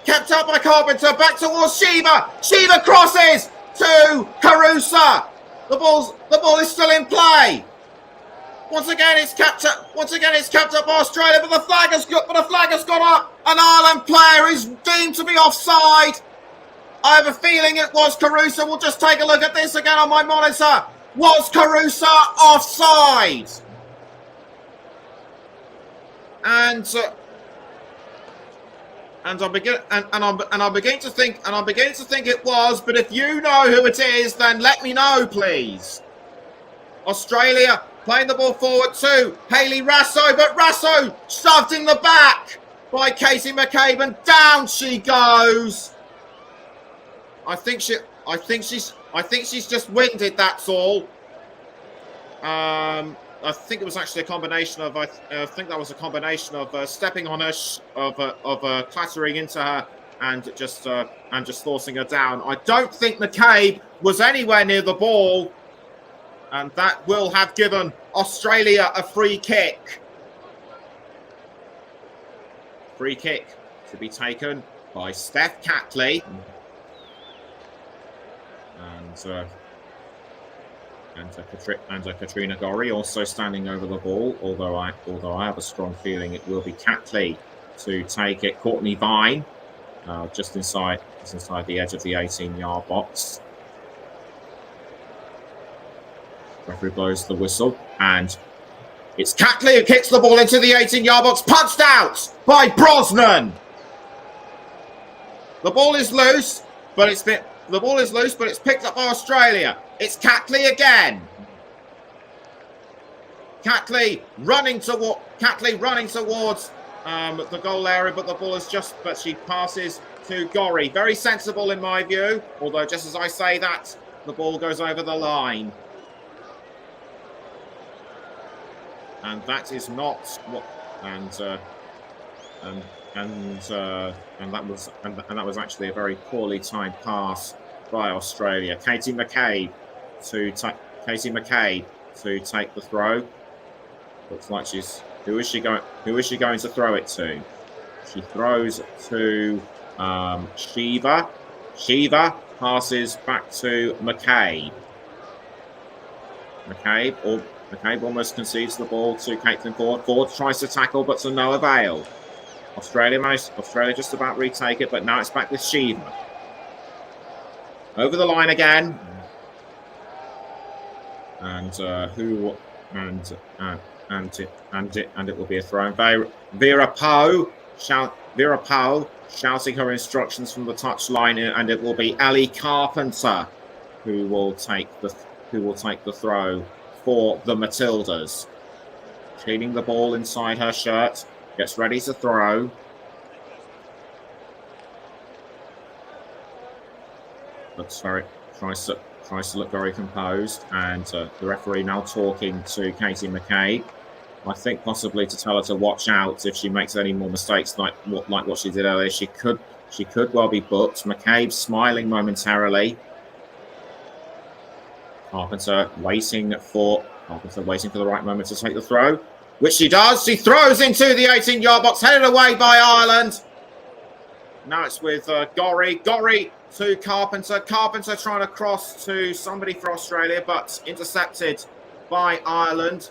Speaker 1: Kept up by Carpenter, back towards Shiva. Shiva crosses to Carusa. The ball is still in play. Once again, it's kept up by Australia, but the flag has gone up. An Ireland player is deemed to be offside. I have a feeling it was Carusa. We'll just take a look at this again on my monitor. Was Carusa offside? And I'm beginning to think it was. But if you know who it is, then let me know, please. Australia playing the ball forward to Hayley Raso, but Raso shoved in the back by Katie McCabe, and down she goes. I think she's just winded. That's all. I think it was actually a combination of. I think that was a combination of stepping on her, of clattering into her, and just forcing her down. I don't think McCabe was anywhere near the ball, and that will have given Australia a free kick. Free kick to be taken by Steph Catley. And Katrina Gorry also standing over the ball, although I have a strong feeling it will be Catley to take it. Courtney Vine just inside the edge of the 18-yard box. Referee blows the whistle, and it's Catley who kicks the ball into the 18-yard box, punched out by Brosnan. The ball is loose, but it's picked up by Australia. It's Catley again. Catley running towards the goal area, but the ball is but she passes to Gorry. Very sensible in my view, although just as I say that, the ball goes over the line. And that is not what, and that was actually a very poorly timed pass by Australia. Katie McCabe to take the throw. Looks like who is she going to throw it to? She throws to Shiva. Shiva passes back to McCabe. McCabe almost concedes the ball to Caitlin Ford. Ford tries to tackle, but to no avail. Australia just about retake it, but now it's back with Shiva. Over the line again. And it will be a throw. Vera Pauw shouting her instructions from the touchline, and it will be Ellie Carpenter who will take the throw for the Matildas. Cleaning the ball inside her shirt, gets ready to throw. Tries to look very composed, and the referee now talking to Katie McCabe. I think possibly to tell her to watch out if she makes any more mistakes like what she did earlier. She could well be booked. McCabe smiling momentarily. Carpenter waiting for the right moment to take the throw, which she does. She throws into the 18-yard box, headed away by Ireland. Now it's with Gorry. Gorry to Carpenter. Carpenter trying to cross to somebody for Australia, but intercepted by Ireland.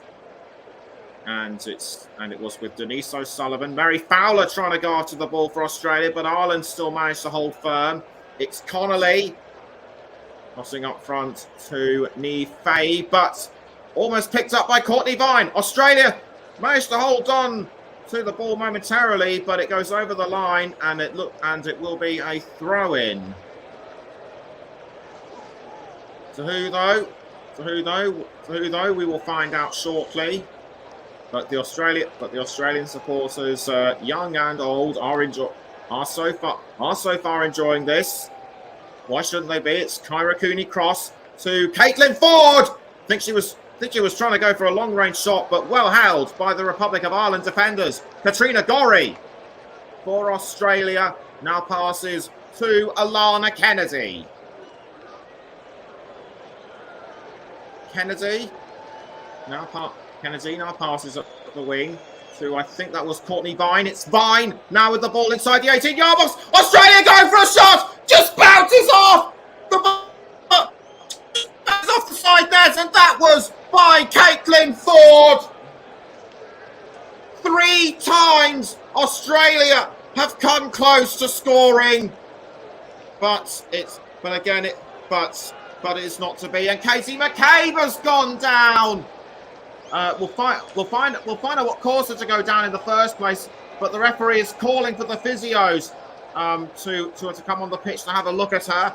Speaker 1: And it was with Denise O'Sullivan. Mary Fowler trying to go after the ball for Australia, but Ireland still managed to hold firm. It's Connolly crossing up front to Niamh Fahey, but almost picked up by Courtney Vine. Australia managed to hold on to the ball momentarily, but it goes over the line, and it will be a throw-in. To who though? We will find out shortly. But the Australian supporters, young and old, are so far enjoying this. Why shouldn't they be? It's Kyra Cooney cross to Caitlin Ford. I think she was trying to go for a long-range shot, but well held by the Republic of Ireland defenders. Katrina Gorry for Australia now passes to Alana Kennedy. Kennedy now passes up the wing to, I think that was Courtney Vine. It's Vine now with the ball inside the 18-yard box. Australia going for a shot. Just bounces off the ball. Off the side net, and that was by Caitlin Ford. 3 times Australia have come close to scoring, but it's not to be. And Katie McCabe has gone down. We'll find out what caused her to go down in the first place. But the referee is calling for the physios to come on the pitch to have a look at her.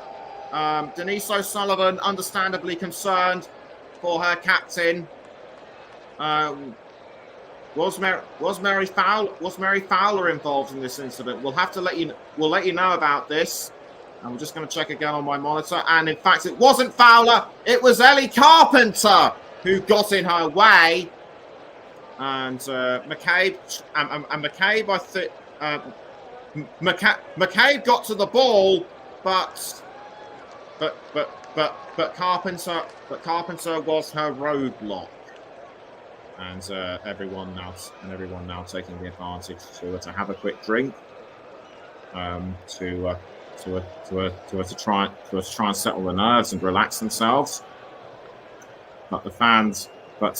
Speaker 1: Denise O'Sullivan, understandably concerned for her captain. Was Mary Fowler involved in this incident? We'll let you know about this. I'm just going to check again on my monitor, and in fact, it wasn't Fowler. It was Ellie Carpenter who got in her way, and McCabe got to the ball, but Carpenter was her roadblock, and everyone now taking the advantage to have a quick drink, to try and settle the nerves and relax themselves. But the fans are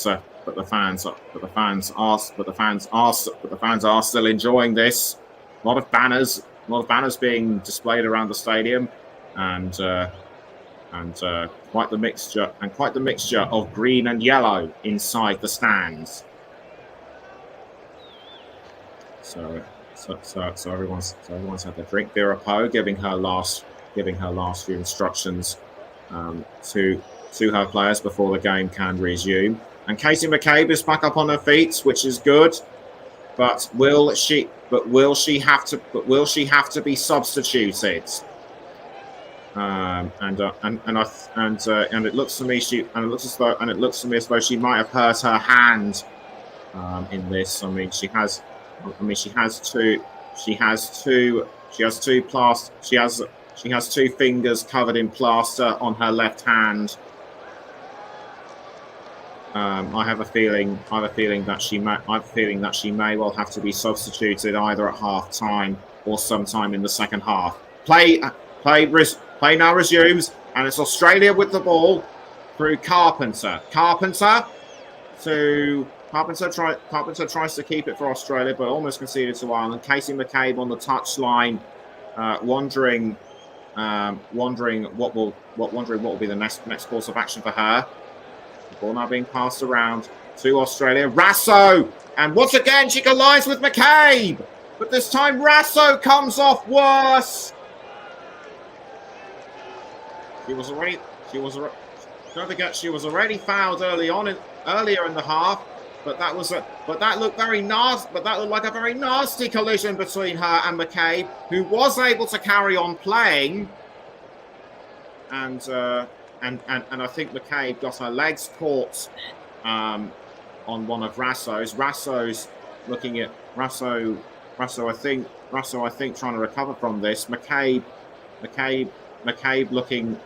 Speaker 1: still enjoying this. A lot of banners being displayed around the stadium, and and quite the mixture of green and yellow inside the stands. So everyone's had their drink. Vera Pauw giving her last few instructions to her players before the game can resume. And Katie McCabe is back up on her feet, which is good. But will she have to be substituted? And it looks to me as though she might have hurt her hand in this. I mean, she has two fingers covered in plaster on her left hand. I have a feeling that she may well have to be substituted either at half time or sometime in the second half. Play now resumes, and it's Australia with the ball through Carpenter. Carpenter tries to keep it for Australia, but almost conceded to Ireland. Katie McCabe on the touchline, wondering what will be the next course of action for her. The ball now being passed around to Australia. Rasso, and once again she collides with McCabe, but this time Rasso comes off worse. She was already fouled earlier in the half, but that looked like a very nasty collision between her and McCabe, who was able to carry on playing, and I think McCabe got her legs caught on one of Rasso's. Rasso's looking at Rasso. I think trying to recover from this. McCabe looking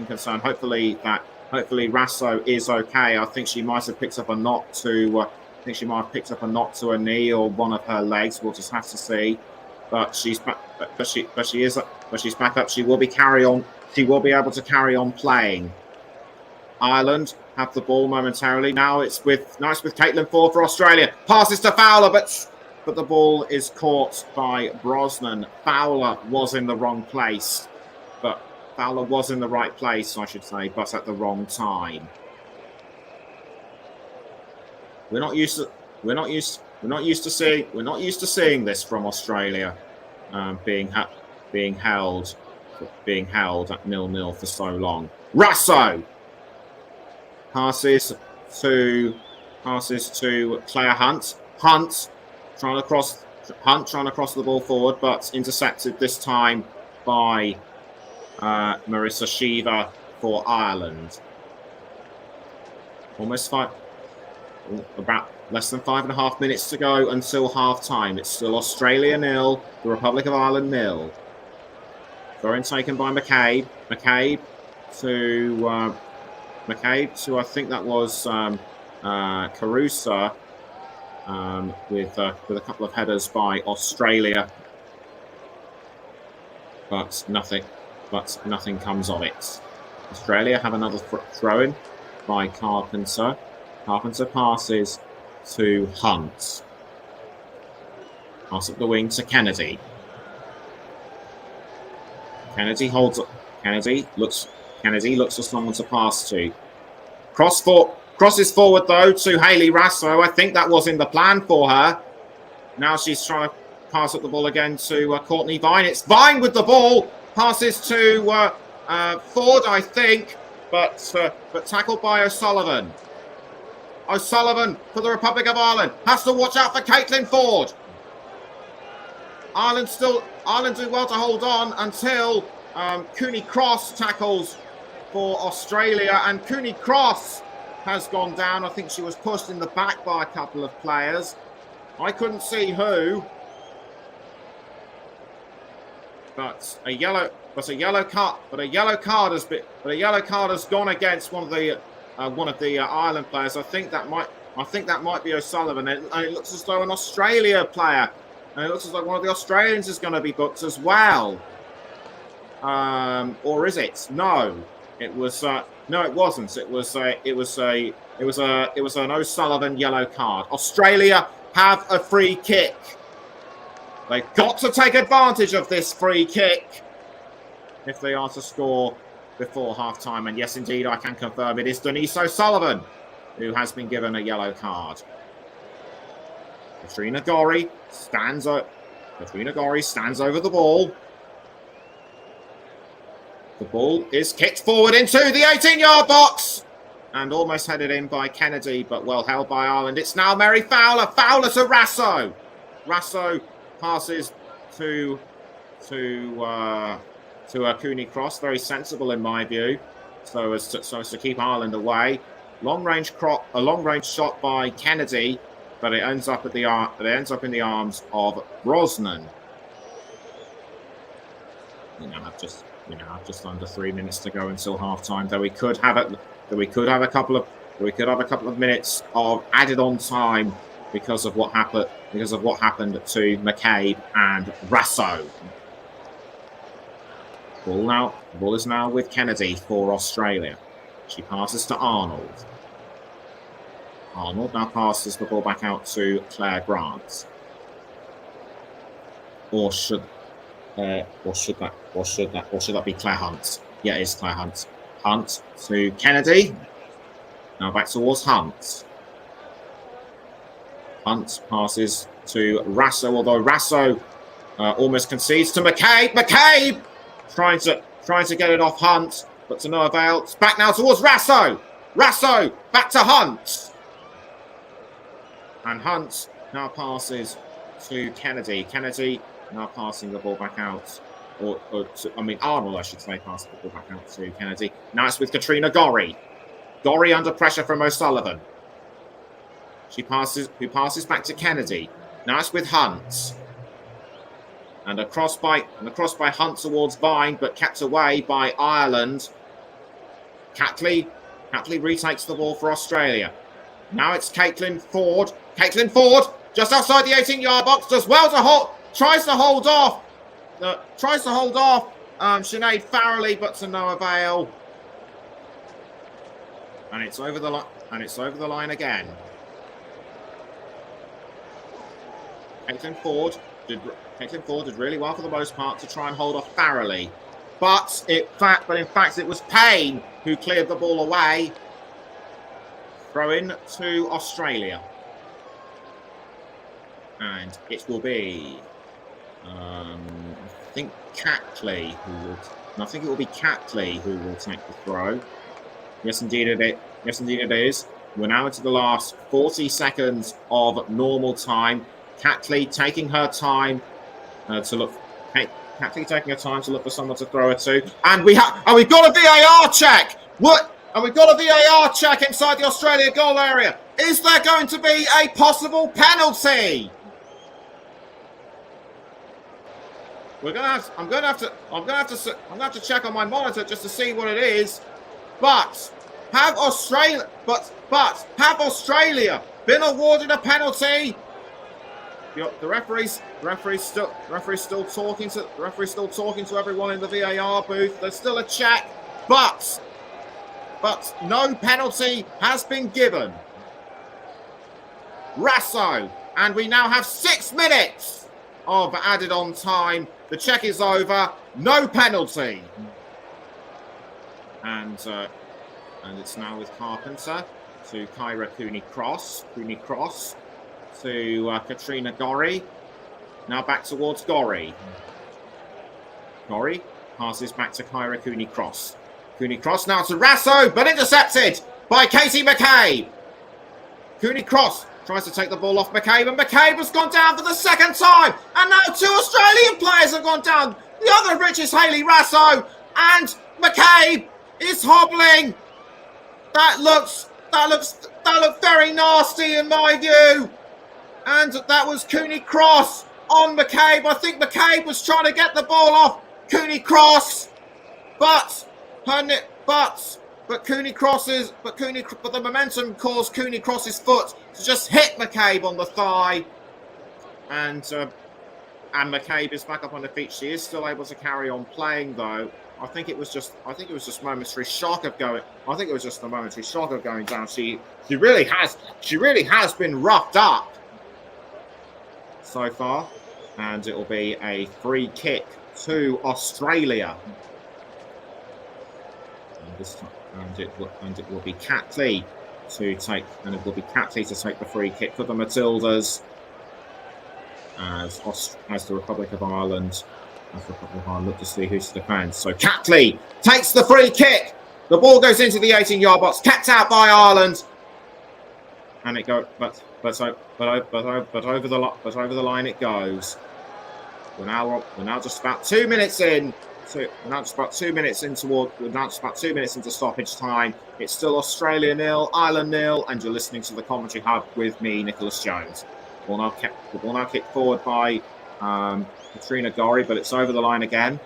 Speaker 1: concerned. Hopefully Rasso is okay. I think she might have picked up a knock to a knee or one of her legs. We'll just have to see. But she's back. But she's back up. She will be able to carry on playing. Ireland have the ball momentarily. Now it's with Caitlin Foord for Australia. Passes to Fowler, but the ball is caught by Brosnan. Fowler was in the wrong place. Fowler was in the right place, I should say, but at the wrong time. We're not used to seeing this from Australia, being held at 0-0 for so long. Rasso passes to Claire Hunt. Hunt trying to cross the ball forward, but intercepted this time by Marissa Shiva for Ireland. About less than 5.5 minutes to go until half time. It's still Australia 0, the Republic of Ireland 0. Throw-in taken by McCabe. McCabe to I think that was Carusa, with a couple of headers by Australia, but nothing comes of it. Australia have another throw-in by Carpenter. Carpenter passes to Hunt. Pass up the wing to Kennedy. Kennedy looks for someone to pass to. Crosses forward though to Hayley Rasso. I think that was in the plan for her. Now she's trying to pass up the ball again to Courtney Vine. It's Vine with the ball. Passes to Foord, I think, but tackled by O'Sullivan. O'Sullivan for the Republic of Ireland has to watch out for Caitlin Foord. Ireland do well to hold on until Cooney Cross tackles for Australia, and Cooney Cross has gone down. I think she was pushed in the back by a couple of players. I couldn't see who. But a yellow card has gone against one of the Ireland players. I think that might be O'Sullivan, and it looks as though an Australia player, and it looks as though one of the Australians is going to be booked as well. Or is it? No, it was. No, it wasn't. It was an O'Sullivan yellow card. Australia have a free kick. They've got to take advantage of this free kick if they are to score before half-time. And yes, indeed, I can confirm it is Denise O'Sullivan who has been given a yellow card. Katrina Gorry stands over the ball. The ball is kicked forward into the 18-yard box and almost headed in by Kennedy, but well held by Ireland. It's now Mary Fowler. Fowler to Rasso. Rasso passes to Cooney Cross. Very sensible in my view, so as to keep Ireland away. Long range shot by Kennedy, but it ends up in the arms of Brosnan. We now have just under 3 minutes to go until half-time. Though we could have a couple of minutes of added on time because of what happened to McCabe and Rasso. The ball is now with Kennedy for Australia. She passes to Arnold. Arnold now passes the ball back out to Claire Grant. Or should that be Claire Hunt? Yeah, it is Claire Hunt. Hunt to Kennedy. Now back towards Hunt. Hunt passes to Rasso, although Rasso almost concedes to McCabe. McCabe trying to get it off Hunt, but to no avail. It's back now towards Rasso. Rasso back to Hunt. And Hunt now passes to Kennedy. Kennedy now passing the ball back out. Arnold, I should say, passing the ball back out to Kennedy. Now it's with Katrina Gorry. Gorry under pressure from O'Sullivan. Who passes back to Kennedy. Now it's with Hunt. And a cross by Hunt towards Vine, but kept away by Ireland. Catley retakes the ball for Australia. Now it's Caitlin Ford. Caitlin Ford, just outside the 18-yard box, does well to hold. Tries to hold off Sinead Farrelly, but to no avail. And it's over the line again. Caitlin Ford did really well for the most part to try and hold off Farrelly. But in fact it was Payne who cleared the ball away. Throw in to Australia. And it will be I think it will be Catley who will take the throw. Yes, indeed it is. We're now into the last 40 seconds of normal time. Catley taking her time to look. Catley taking her time to look for someone to throw it to. And we've got a VAR check. And we've got a VAR check inside the Australia goal area. Is there going to be a possible penalty? I'm going to have to check on my monitor just to see what it is. But have Australia been awarded a penalty? The referee's still talking to everyone in the VAR booth. There's still a check, but no penalty has been given. Rasso, and we now have 6 minutes of added on time. The check is over. No penalty. And it's now with Carpenter to Kyra Cooney Cross. Cooney Cross to Katrina Gorry. Now back towards Gorry. Gorry passes back to Kyra Cooney Cross. Cooney Cross now to Rasso, but intercepted by Katie McCabe. Cooney Cross tries to take the ball off McCabe, and McCabe has gone down for the second time. And now 2 Australian players have gone down. The other of which is Hayley Rasso, and McCabe is hobbling. That looked very nasty in my view. And that was Cooney Cross on McCabe. I think McCabe was trying to get the ball off Cooney Cross, but the momentum caused Cooney Cross's foot to just hit McCabe on the thigh, and McCabe is back up on the feet. She is still able to carry on playing, though. I think it was just momentary shock of going. I think it was just a momentary shock of going down. She really has been roughed up so far, and it will be a free kick to Australia. and it will be Catley to take the free kick for the Matildas as the Republic of Ireland look to see who's to defend. So Catley takes the free kick. The ball goes into the 18-yard box, kept out by Ireland, and it goes. But over the line it goes. We're now just about 2 minutes in. We're now just about 2 minutes into stoppage time. It's still Australia 0, Ireland 0, and you're listening to the Commentary Hub with me, Nicholas Jones. The ball now kicked forward by Katrina Gorry, but it's over the line again.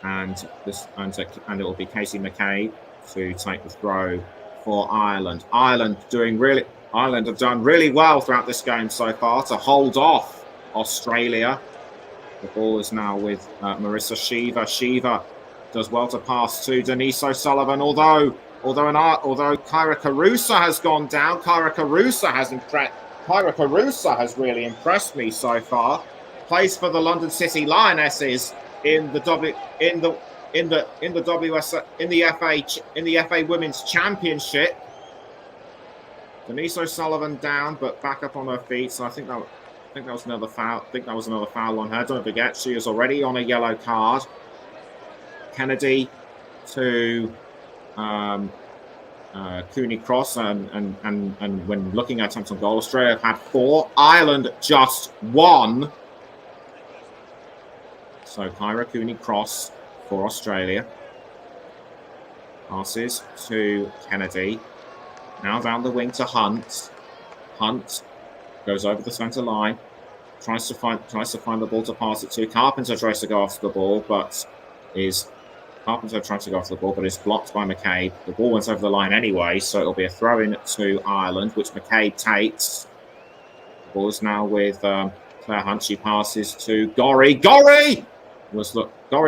Speaker 1: And it will be Casey McCabe to take the throw for Ireland. Ireland have done really well throughout this game so far to hold off Australia. The ball is now with Marissa Shiva. Shiva does well to pass to Denise O'Sullivan. Although Kyra Carusa has gone down, Kyra Carusa has really impressed me so far. Plays for the London City Lionesses in the FA Women's Championship. Denise O'Sullivan down, but back up on her feet. So I think that was another foul. I think that was another foul on her. Don't forget, she is already on a yellow card. Kennedy to Cooney Cross, and when looking at attempts on goal, Australia have had 4. Ireland just 1. So Kyra Cooney Cross for Australia. Passes to Kennedy. Now down the wing to Hunt. Hunt goes over the centre line. Tries to find the ball to pass it to. Carpenter tries to go after the ball, but is blocked by McCabe. The ball went over the line anyway, so it'll be a throw in to Ireland, which McCabe takes. The ball is now with Claire Hunt. She passes to Gorry. Gorry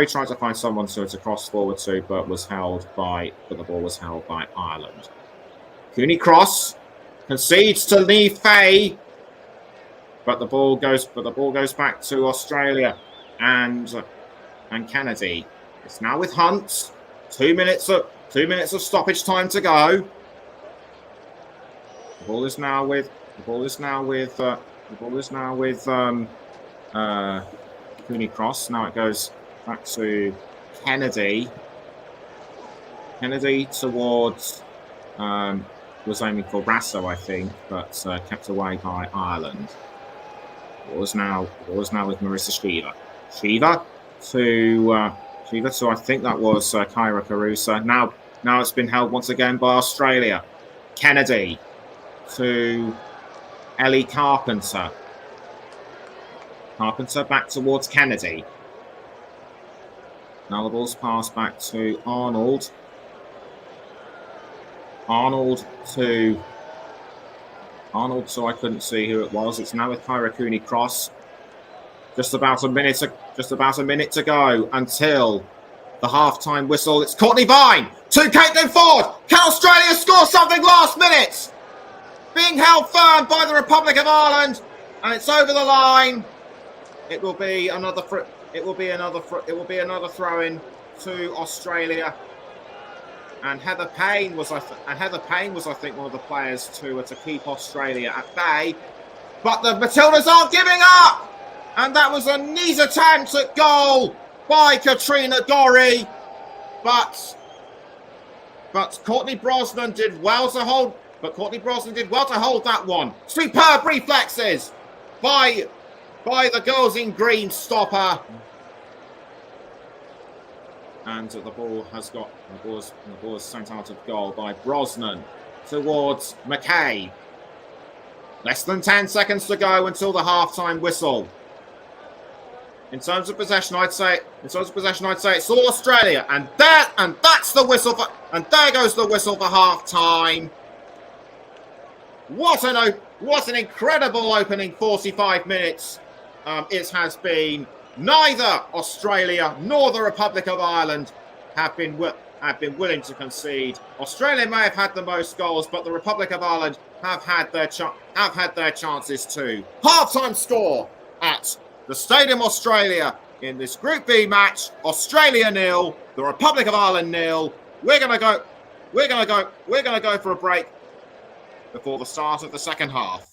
Speaker 1: tried to find someone to cross forward to, but the ball was held by Ireland. Cooney Cross concedes to Lee Fay, but the ball goes back to Australia and Kennedy. It's now with Hunt. 2 minutes of stoppage time to go. The ball is now with Cooney Cross. Now it goes back to Kennedy. Kennedy towards was aiming for Rasso, I think, but kept away by Ireland. It was now with Marissa Shiva. Shiva to I think that was Kyra Carusa. Now it's been held once again by Australia. Kennedy to Ellie Carpenter. Carpenter back towards Kennedy. Now the ball's passed back to Arnold. Arnold, so I couldn't see who it was. It's now with Kyra Cooney Cross. Just about a minute to go until the half-time whistle. It's Courtney Vine to Caitlin Ford. Can Australia score something last minute? Being held firm by the Republic of Ireland, and it's over the line. It will be another throw-in to Australia. And Heather Payne was, I think, one of the players to keep Australia at bay. But the Matildas aren't giving up! And that was a neat attempt at goal by Katrina Gorry. But Courtney Brosnan did well to hold. That one. Superb reflexes by the girls in green stopper. And the ball is sent out of goal by Brosnan towards McCabe. Less than 10 seconds to go until the half-time whistle. In terms of possession, I'd say it's all Australia, and that's the whistle and there goes the whistle for half-time. What an incredible opening 45 minutes it has been. Neither Australia nor the Republic of Ireland have been willing to concede. Australia may have had the most goals, but the Republic of Ireland have had their chances too. Half-time score at the Stadium Australia in this Group B match. Australia 0, the Republic of Ireland 0. We're gonna go for a break before the start of the second half.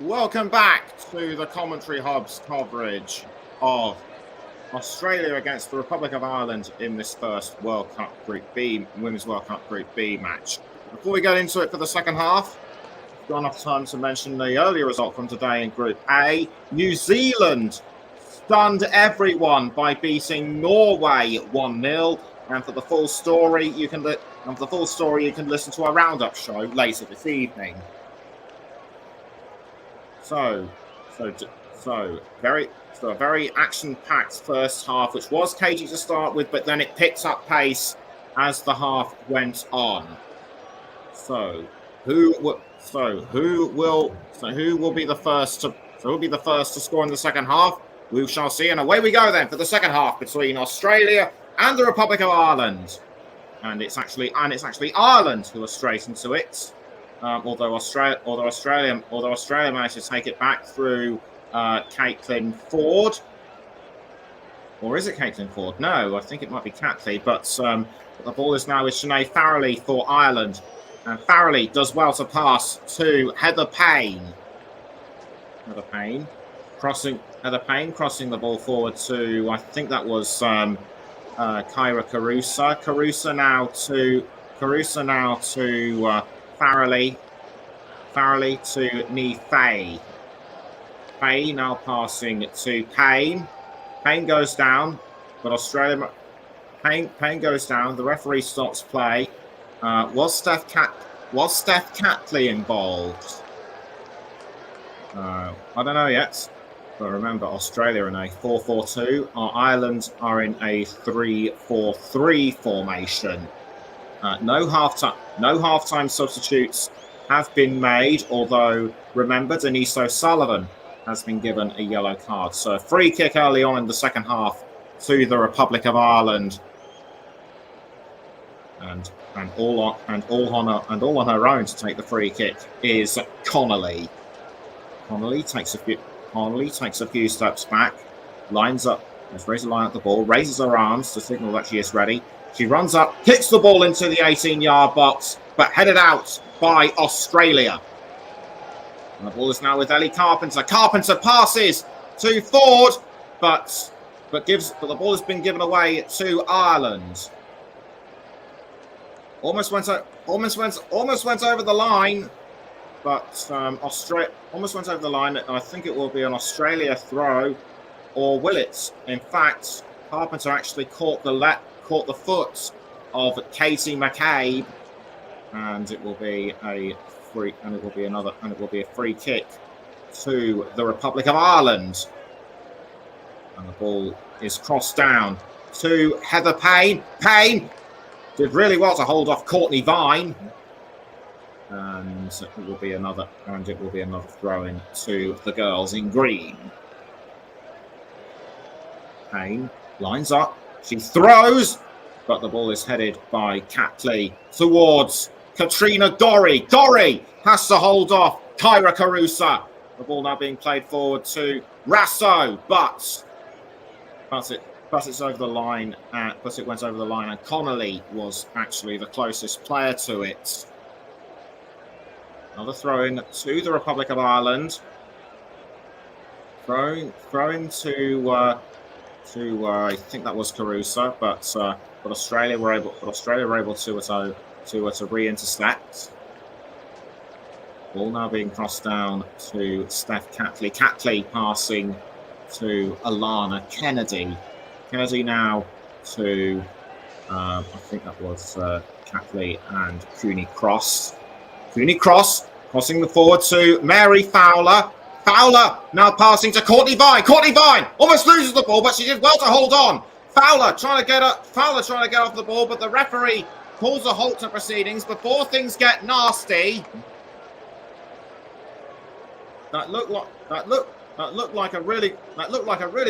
Speaker 1: Welcome back to the Commentary Hub's coverage of Australia against the Republic of Ireland in this first World Cup Group B, Women's World Cup Group B match. Before we get into it for the second half, we've got enough time to mention the earlier result from today in Group A. New Zealand stunned everyone by beating Norway 1-0. And for the full story, you can listen to our roundup show later this evening. So a very action-packed first half, which was cagey to start with, but then it picked up pace as the half went on. So who will be the first to score in the second half? We shall see. And away we go then for the second half between Australia and the Republic of Ireland. And it's actually Ireland who are straight into it. Although Australia managed to take it back through Caitlin Ford. Or is it Caitlin Ford? No, I think it might be Catley. But the ball is now with Sinead Farrelly for Ireland. And Farrelly does well to pass to Heather Payne. Crossing the ball forward to, I think that was Kyra Carusa. Carusa now to Farrelly to Ni Fay. Fay now passing to Payne. Payne goes down, but Payne goes down. The referee stops play. Was Steph Catley involved? I don't know yet. But remember, Australia in a 4-4-2. Ireland are in a 3-4-3 formation. No halftime substitutes have been made, although remember, Denise O'Sullivan has been given a yellow card. So a free kick early on in the second half to the Republic of Ireland. And all on her own to take the free kick is Connolly. Connolly takes a few steps back, lines up, is ready to line up the ball, raises her arms to signal that she is ready. She runs up, kicks the ball into the 18-yard box, but headed out by Australia. And the ball is now with Ellie Carpenter. Carpenter passes to Ford, but the ball has been given away to Ireland. Almost went over the line. But Australia almost went over the line. I think it will be an Australia throw, or will it? In fact, Carpenter actually caught the foot of Katie McCabe, and it will be a free kick to the Republic of Ireland. And the ball is crossed down to Heather Payne. Payne did really well to hold off Courtney Vine. And it will be another throw-in to the girls in green. Payne lines up. She throws, but the ball is headed by Catley towards Katrina Gorry. Gorry has to hold off Kyra Carusa. The ball now being played forward to Rasso, but it's over the line. But it went over the line, and Connolly was actually the closest player to it. Another throw-in to the Republic of Ireland. Throw-in to I think that was Carusa, but Australia were able to re-intercept. Ball now being crossed down to Steph Catley. Catley passing to Alana Kennedy. Kennedy now to I think that was Catley and Cooney Cross. Cooney Cross crossing the forward to Mary Fowler. Fowler now passing to Courtney Vine. Courtney Vine almost loses the ball, but she did well to hold on. Fowler trying to get off the ball, but the referee calls a halt to proceedings before things get nasty. That looked like a really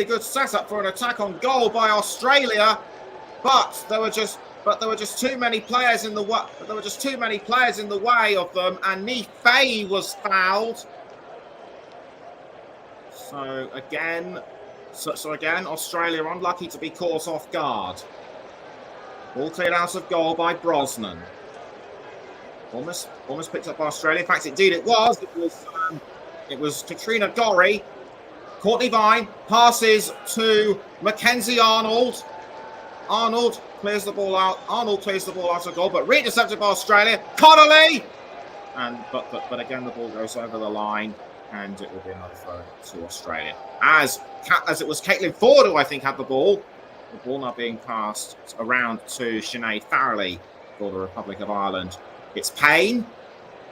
Speaker 1: good setup for an attack on goal by Australia, but there were just too many players in the way of them, and Ni Fay was fouled. So again, Australia unlucky to be caught off guard. Ball cleared out of goal by Brosnan. Almost picked up by Australia. In fact, indeed it was. it was Katrina Gorry. Courtney Vine passes to Mackenzie Arnold. Arnold clears the ball out. Arnold clears the ball out of goal, but reintercepted by Australia. Connolly! But again, the ball goes over the line, and it will be another throw to Australia. As it was Caitlin Ford who I think had the ball. The ball now being passed around to Sinead Farrelly for the Republic of Ireland. It's Payne.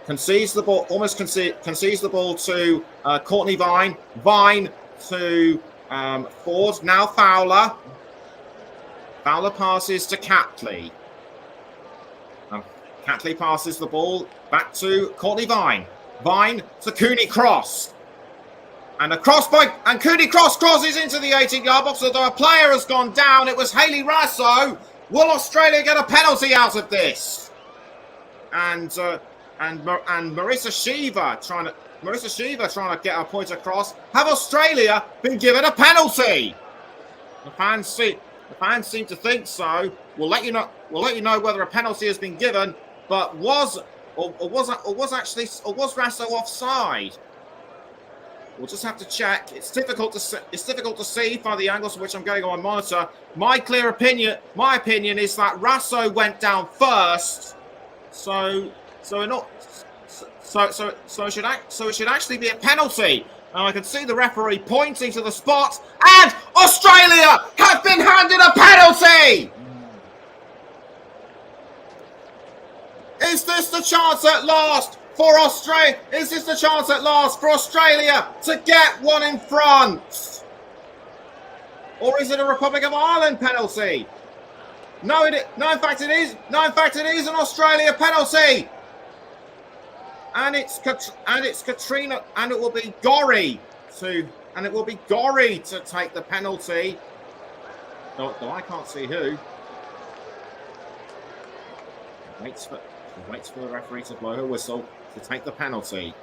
Speaker 1: Concedes the ball, concedes the ball to Courtney Vine. Vine to Ford. Now Fowler. Fowler passes to Catley. Catley passes the ball back to Courtney Vine. Vine to Cooney Cross. And Cooney Cross crosses into the 18-yard box, although a player has gone down. It was Hayley Rasso. Will Australia get a penalty out of this? And Marissa Shiva trying to get a point across. Have Australia been given a penalty? The fans seem to think so. We'll let you know whether a penalty has been given. But was Rasso offside? We'll just have to check. It's difficult to see by the angles from which I'm going on my monitor. My opinion is that Rasso went down first. So it should actually be a penalty. And I can see the referee pointing to the spot, and Australia have been handed a penalty. Is this the chance at last for Australia? Is this the chance at last for Australia to get one in front? Or is it a Republic of Ireland penalty? No, in fact it is. No, in fact it is an Australia penalty. And it's Katrina, and it will be Gorry to take the penalty. Though I can't see who. Waits for the referee to blow her whistle to take the penalty.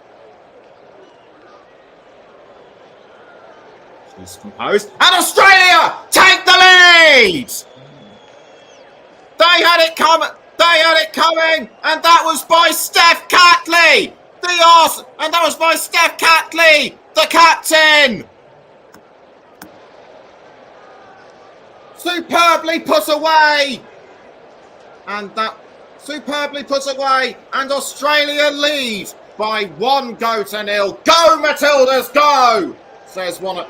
Speaker 1: She's composed, and Australia take the lead. They had it coming, and that was by Steph Catley, the captain. Superbly put away, and Australia lead by 1-0. Go Matildas, go! Says one of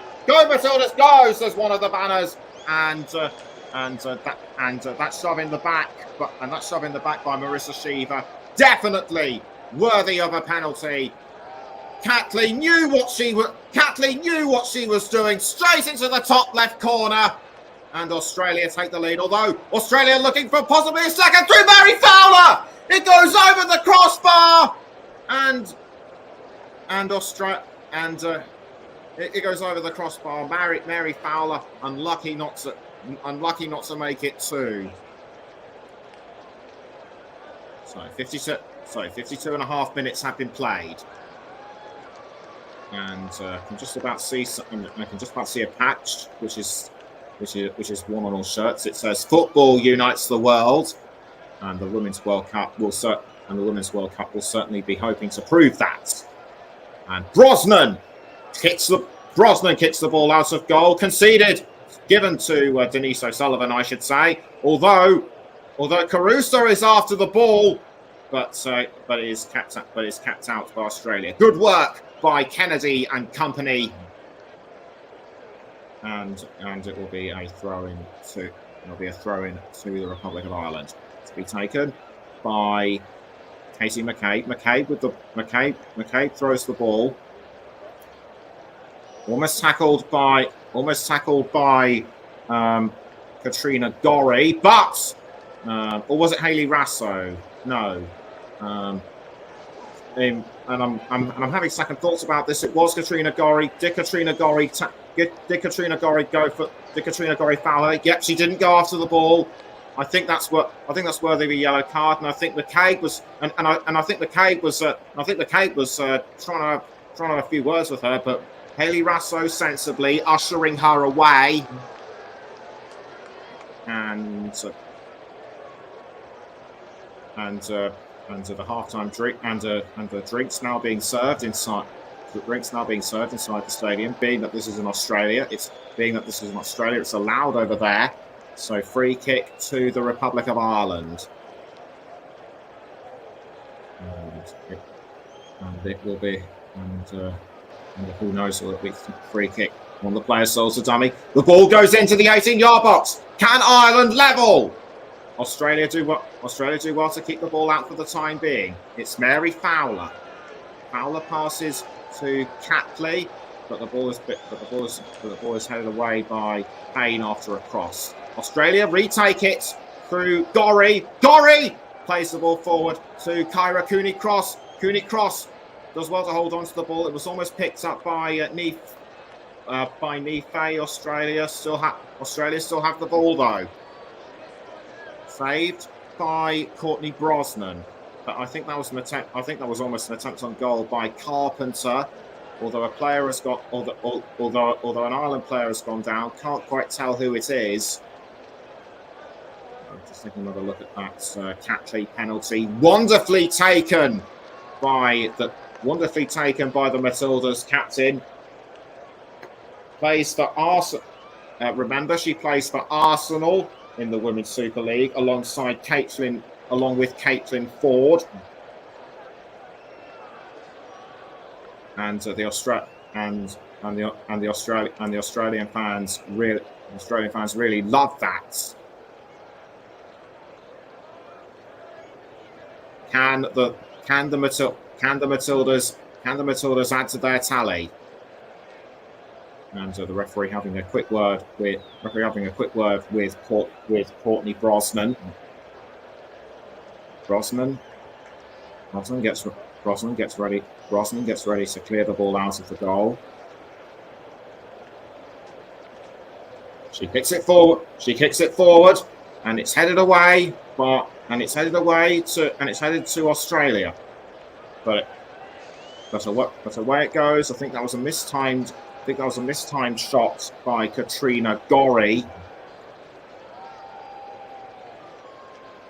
Speaker 1: the banners, and that shove in the back, by Marissa Shiva, definitely worthy of a penalty. Catley knew what she was doing, straight into the top left corner, and Australia take the lead. Although Australia looking for possibly a second through Mary Fowler, it goes over the crossbar, it goes over the crossbar. Mary Fowler unlucky not to make it too. So 52 and a half minutes have been played. And I can just about see a patch which is worn on all shirts. It says "Football unites the world," and the Women's World Cup will certainly be hoping to prove that. And Brosnan kicks the ball out of goal, conceded, given to Denise O'Sullivan, I should say. Although Caruso is after the ball, but it is kept out by Australia. Good work by Kennedy and company, and it will be a throw-in to the Republic of Ireland, to be taken by Katie McCabe. McCabe throws the ball, almost tackled by Katrina Gorry, but or was it Hayley Rasso? No. And I'm having second thoughts about this. It was Katrina Gorry. Did Katrina Gorry foul her? Yep, she didn't go after the ball. I think that's worthy of a yellow card. And I think McCabe was trying to have a few words with her, but Hayley Rasso sensibly ushering her away. And the halftime drink and the drinks now being served inside The drink's now being served inside the stadium. Being that this is in Australia, it's allowed over there. So free kick to the Republic of Ireland. And it will be, and who knows, will it be free kick. One of the players solves a dummy. The ball goes into the 18-yard box. Can Ireland level? Australia do well to keep the ball out for the time being. It's Mary Fowler. Fowler passes to Catley, but the ball is headed away by Payne after a cross. Australia retake it through Gorry. Gorry plays the ball forward to Kyra Cooney-Cross. Cooney-Cross does well to hold on to the ball. It was almost picked up by Niamh Australia still have the ball though. Saved by Courtney Brosnan. But I think that was an attempt. I think that was almost an attempt on goal by Carpenter. Although a player has got, although an Ireland player has gone down, can't quite tell who it is. I'm just taking another look at that Catley penalty. Wonderfully taken by the Matildas captain. Plays for Arsenal. Remember, she plays for Arsenal in the Women's Super League alongside along with Caitlin Ford. And the Australian fans really love that. Can the Matildas add to their tally? And the referee having a quick word with Courtney Brosnan. Brosnan gets ready. Brosnan gets ready to clear the ball out of the goal. She kicks it forward, and it's headed away. It's headed to Australia. But away it goes. I think that was a mistimed shot by Katrina Gorry.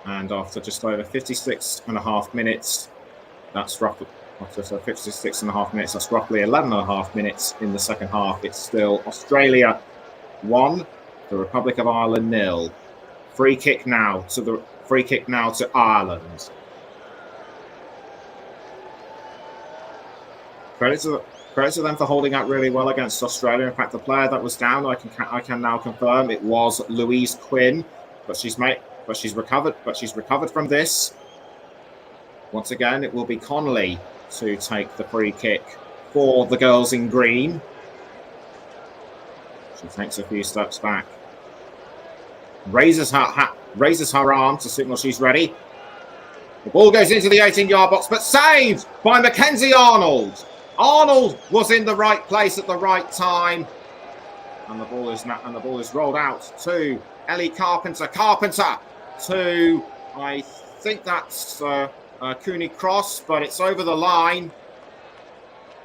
Speaker 1: And after just over 56 and a half minutes, that's roughly 11 and a half minutes in the second half. It's still Australia 1, the Republic of Ireland 0. Free kick now to Ireland. Credit to them for holding out really well against Australia. In fact, the player that was down, I can now confirm it was Louise Quinn, but she's recovered from this. Once again, it will be Connolly to take the free kick for the girls in green. She takes a few steps back, raises her arm to signal she's ready. The ball goes into the 18-yard box, but saved by Mackenzie Arnold. Arnold was in the right place at the right time, and the ball is rolled out to Ellie Carpenter. Carpenter to, I think that's Cooney-Cross, but it's over the line,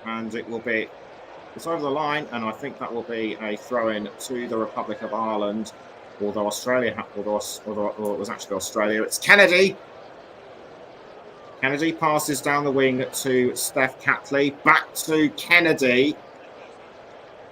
Speaker 1: and it's over the line, and I think that will be a throw-in to the Republic of Ireland. Although it was actually Australia. It's Kennedy. Kennedy passes down the wing to Steph Catley, back to Kennedy,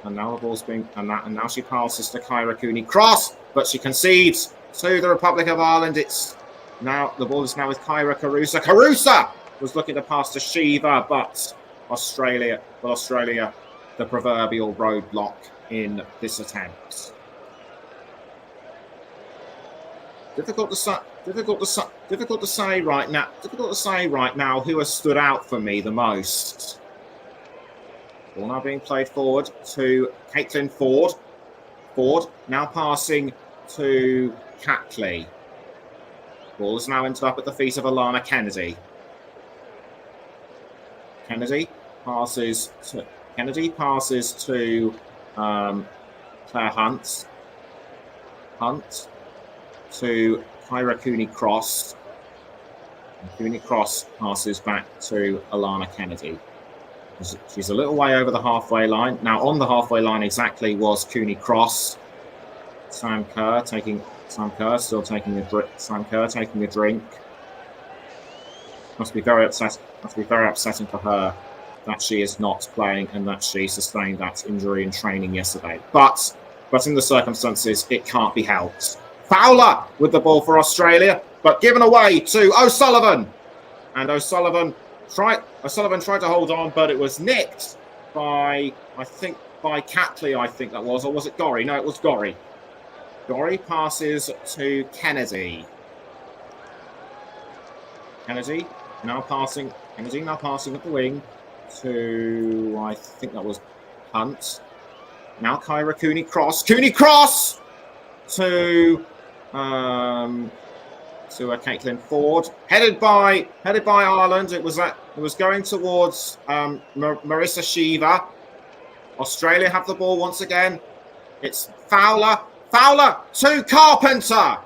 Speaker 1: and now the ball's and now she passes to Kyra Cooney-Cross, but she concedes to the Republic of Ireland. The ball is now with Kyra Carusa. Carusa was looking to pass to Shiva, but Australia, the proverbial roadblock in this attempt. Difficult to say right now who has stood out for me the most. Ball now being played forward to Caitlin Ford. Ford now passing to Catley. Ball is now ended up at the feet of Alana Kennedy. Kennedy passes to Claire Hunt. Hunt to Kyra Cooney-Cross. Cooney-Cross passes back to Alana Kennedy. She's a little way over the halfway line. Now on the halfway line exactly was Cooney-Cross. Sam Kerr taking a drink. Must be very upsetting for her. she is not playing and that she sustained that injury in training yesterday. But in the circumstances, it can't be helped. Fowler with the ball for Australia, but given away to O'Sullivan. And O'Sullivan tried to hold on, but it was nicked by Catley, I think that was, or was it Gorry? No, it was Gorry. Gorry passes to Kennedy. Kennedy now passing at the wing to, I think that was Hunt. Now Kyra Cooney Cross to Caitlin Ford, headed by Ireland. It was going towards Marissa Shiva. Australia have the ball once again. It's Fowler to Carpenter.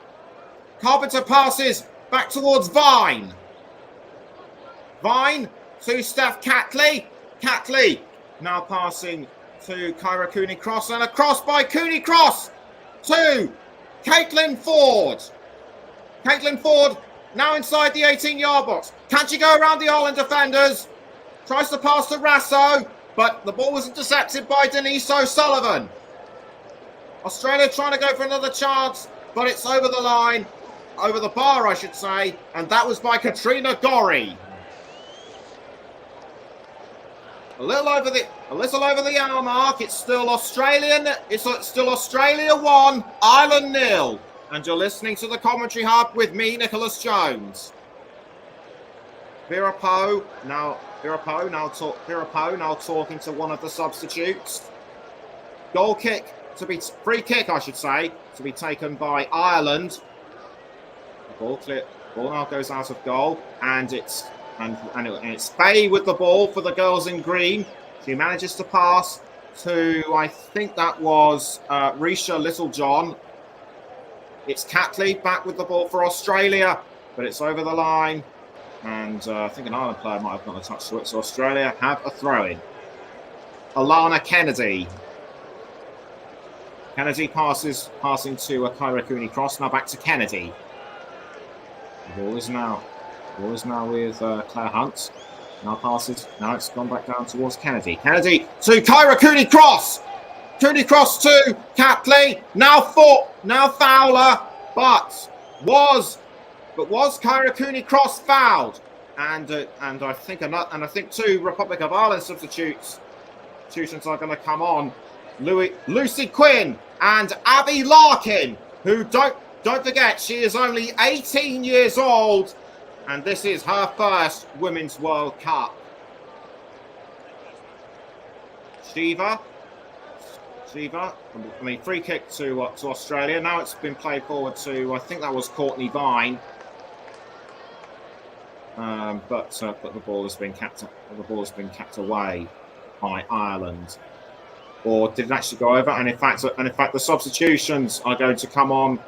Speaker 1: Carpenter passes back towards Vine to Steph Catley. Catley now passing to Kyra Cooney Cross, and a cross by Cooney Cross to Caitlin Ford. Caitlin Ford now inside the 18-yard box. Can she go around the Ireland defenders? Tries to pass to Rasso, but the ball was intercepted by Denise O'Sullivan. Australia trying to go for another chance, but it's over the line, over the bar, I should say, and that was by Katrina Gorry. A little over the hour mark. It's still Australia 1, Ireland 0. And you're listening to the Commentary Hub with me, Nicholas Jones. Vera Poe now talking to one of the substitutes. Free kick, I should say, to be taken by Ireland. The ball now goes out of goal, and it's Faye with the ball for the girls in green. She manages to pass to, I think that was Risha Littlejohn. It's Catley back with the ball for Australia, but it's over the line. And I think an Ireland player might have got a touch to it. So Australia have a throw-in. Alana Kennedy. Kennedy passing to Kyra Cooney Cross. Now back to Kennedy. The ball is now with Claire Hunt. Now it's gone back down towards Kennedy. Kennedy to Kyra Cooney Cross. Cooney Cross to Catley. Now Fowler, but was Kyra Cooney Cross fouled? And I think two Republic of Ireland substitutions are going to come on. Lucy Quinn and Abby Larkin, who don't forget, she is only 18 years old, and this is her first Women's World Cup. Shiva, free kick to Australia. Now it's been played forward to, I think that was Courtney Vine. But the ball has been kept away by Ireland. Or did it actually go over? And in fact, the substitutions are going to come on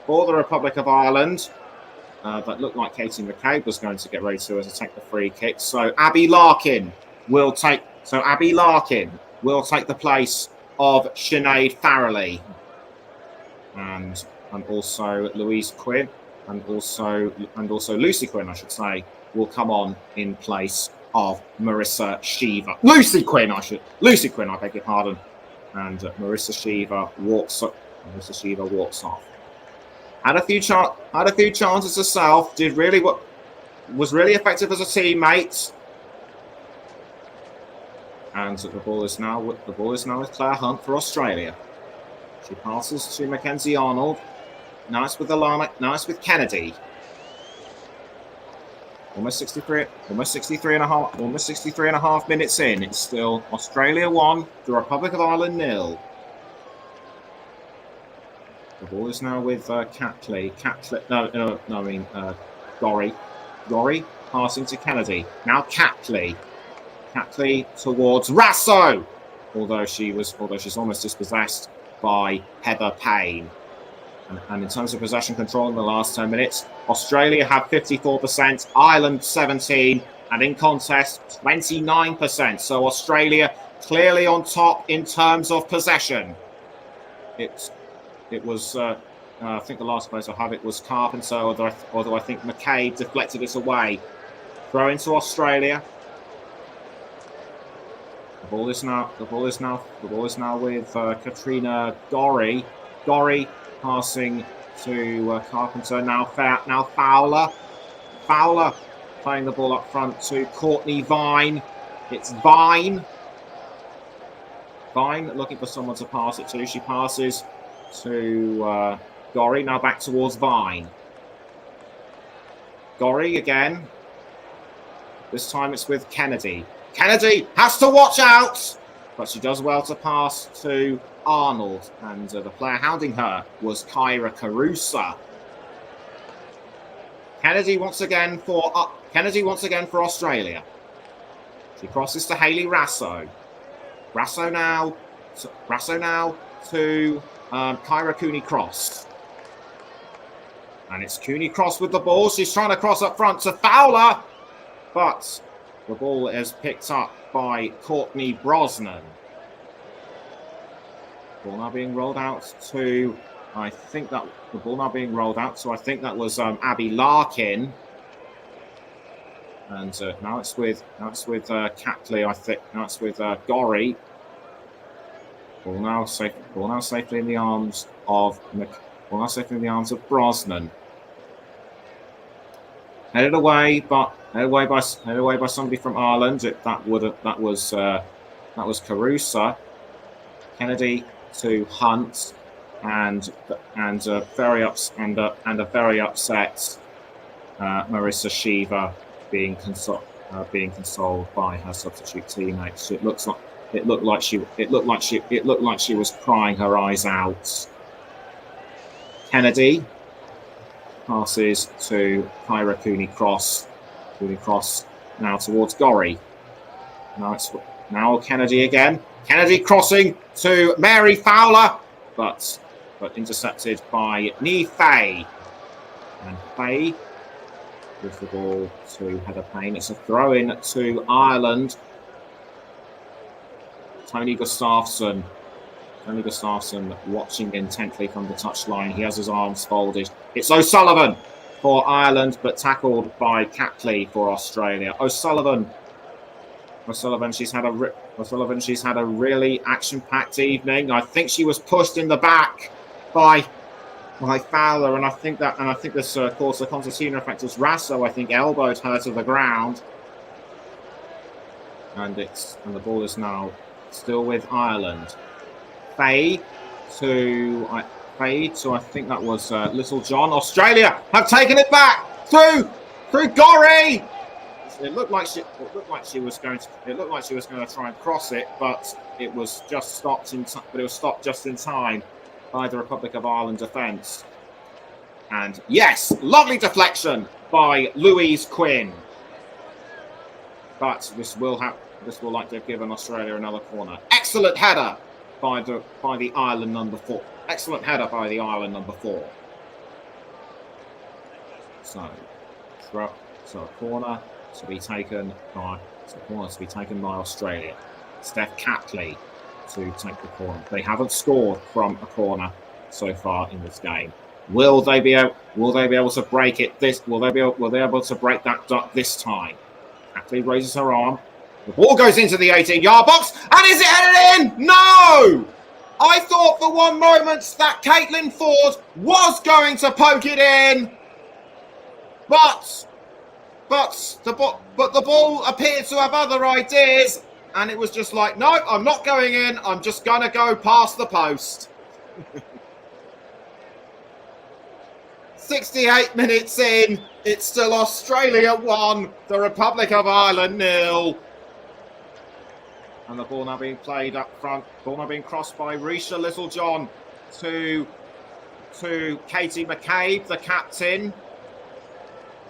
Speaker 1: for the Republic of Ireland. That looked like Katie McCabe was going to get ready to take the free kick. So Abby Larkin will take the place of Sinead Farrelly, and also Louise Quinn, and also Lucy Quinn, I should say, will come on in place of Marissa Shiva. Lucy Quinn, I beg your pardon. And Marissa Shiva walks off. Had a few chances herself. Was really effective as a teammate. And the ball is now with Claire Hunt for Australia. She passes to Mackenzie Arnold. Now it's with Alana. Now it's with Kennedy. Almost 63 and a half minutes in. It's still Australia 1, the Republic of Ireland 0. The ball is now with Catley. Gorry. Gorry passing to Kennedy. Now Catley. Catley towards Rasso. Although she's almost dispossessed by Heather Payne. And in terms of possession control in the last 10 minutes, Australia have 54%, Ireland 17%, and in contest 29%. So Australia clearly on top in terms of possession. It was, I think the last place I have it was Carpenter, although I think McCabe deflected it away. Throw into Australia. ball is now with Katrina Gorry. Gorry passing to Carpenter. Now Fowler. Fowler playing the ball up front to Courtney Vine. It's Vine. Vine looking for someone to pass it to. She passes to Gorry. Now back towards Vine. Gorry again. This time it's with Kennedy. Kennedy has to watch out, but she does well to pass to Arnold. And the player hounding her was Kyra Carusa. Kennedy once again for Australia. She crosses to Hayley Rasso. Rasso now to Kyra Cooney-Cross. And it's Cooney-Cross with the ball. She's trying to cross up front to Fowler, but the ball is picked up by Courtney Brosnan. Ball now being rolled out to, I think that was Abby Larkin. And now it's with Catley. I think now it's with Gorry. Ball now safely in the arms of Brosnan. Headed away by somebody from Ireland. That was Carusa. Kennedy to Hunt, and a very upset Marissa Shiva being consoled by her substitute teammates. It looked like she was crying her eyes out. Kennedy passes to Kyra Cooney-Cross. Cooney-Cross now towards Gorry. Now Kennedy again. Kennedy crossing to Mary Fowler, but intercepted by Nee Fay. And Fay with the ball to Heather Payne. It's a throw-in to Ireland. Tony Gustafsson watching intently from the touchline. He has his arms folded. It's O'Sullivan for Ireland, but tackled by Catley for Australia. O'Sullivan, she's had a really action-packed evening. I think she was pushed in the back by Fowler, and I think this caused the concertina effect as Rasso, I think, elbowed her to the ground. And the ball is now still with Ireland. Fay to I think that was Little John. Australia have taken it back through Gorry. It looked like she was going to try and cross it, but it was just stopped just in time by the Republic of Ireland defence. And yes, lovely deflection by Louise Quinn. But this will likely have given Australia another corner. Excellent header by the Ireland number 4. Excellent header by the Ireland number 4. So a corner to be taken by Australia. Steph Catley to take the corner. They haven't scored from a corner so far in this game. Will they be able to break it? Will they be able to break that duck this time? Catley raises her arm. The ball goes into the 18-yard box, and is it headed in? No! I thought for one moment that Caitlin Ford was going to poke it in, but the ball appeared to have other ideas, and it was just like, no, I'm not going in. I'm just going to go past the post. 68 minutes in, it's still Australia 1, the Republic of Ireland 0. And the ball now being played up front. Ball now being crossed by Risha Littlejohn to Katie McCabe, the captain.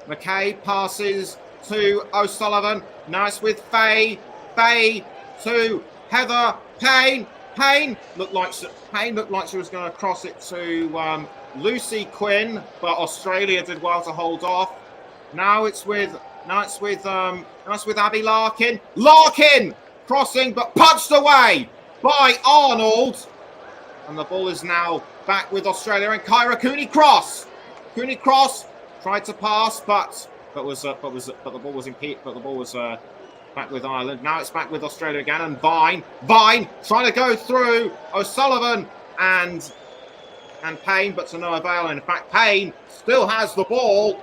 Speaker 1: McCabe passes to O'Sullivan. Now it's with Fay. Fay to Heather Payne. Payne looked like she was going to cross it to Lucy Quinn, but Australia did well to hold off. Now it's with Abby Larkin. Larkin crossing, but punched away by Arnold. And the ball is now back with Australia and Kyra Cooney-Cross. Cooney-Cross tried to pass, but the ball was impeded. But the ball was Back with Ireland. Now it's back with Australia again. And Vine trying to go through O'Sullivan and Payne, but to no avail. In fact, Payne still has the ball.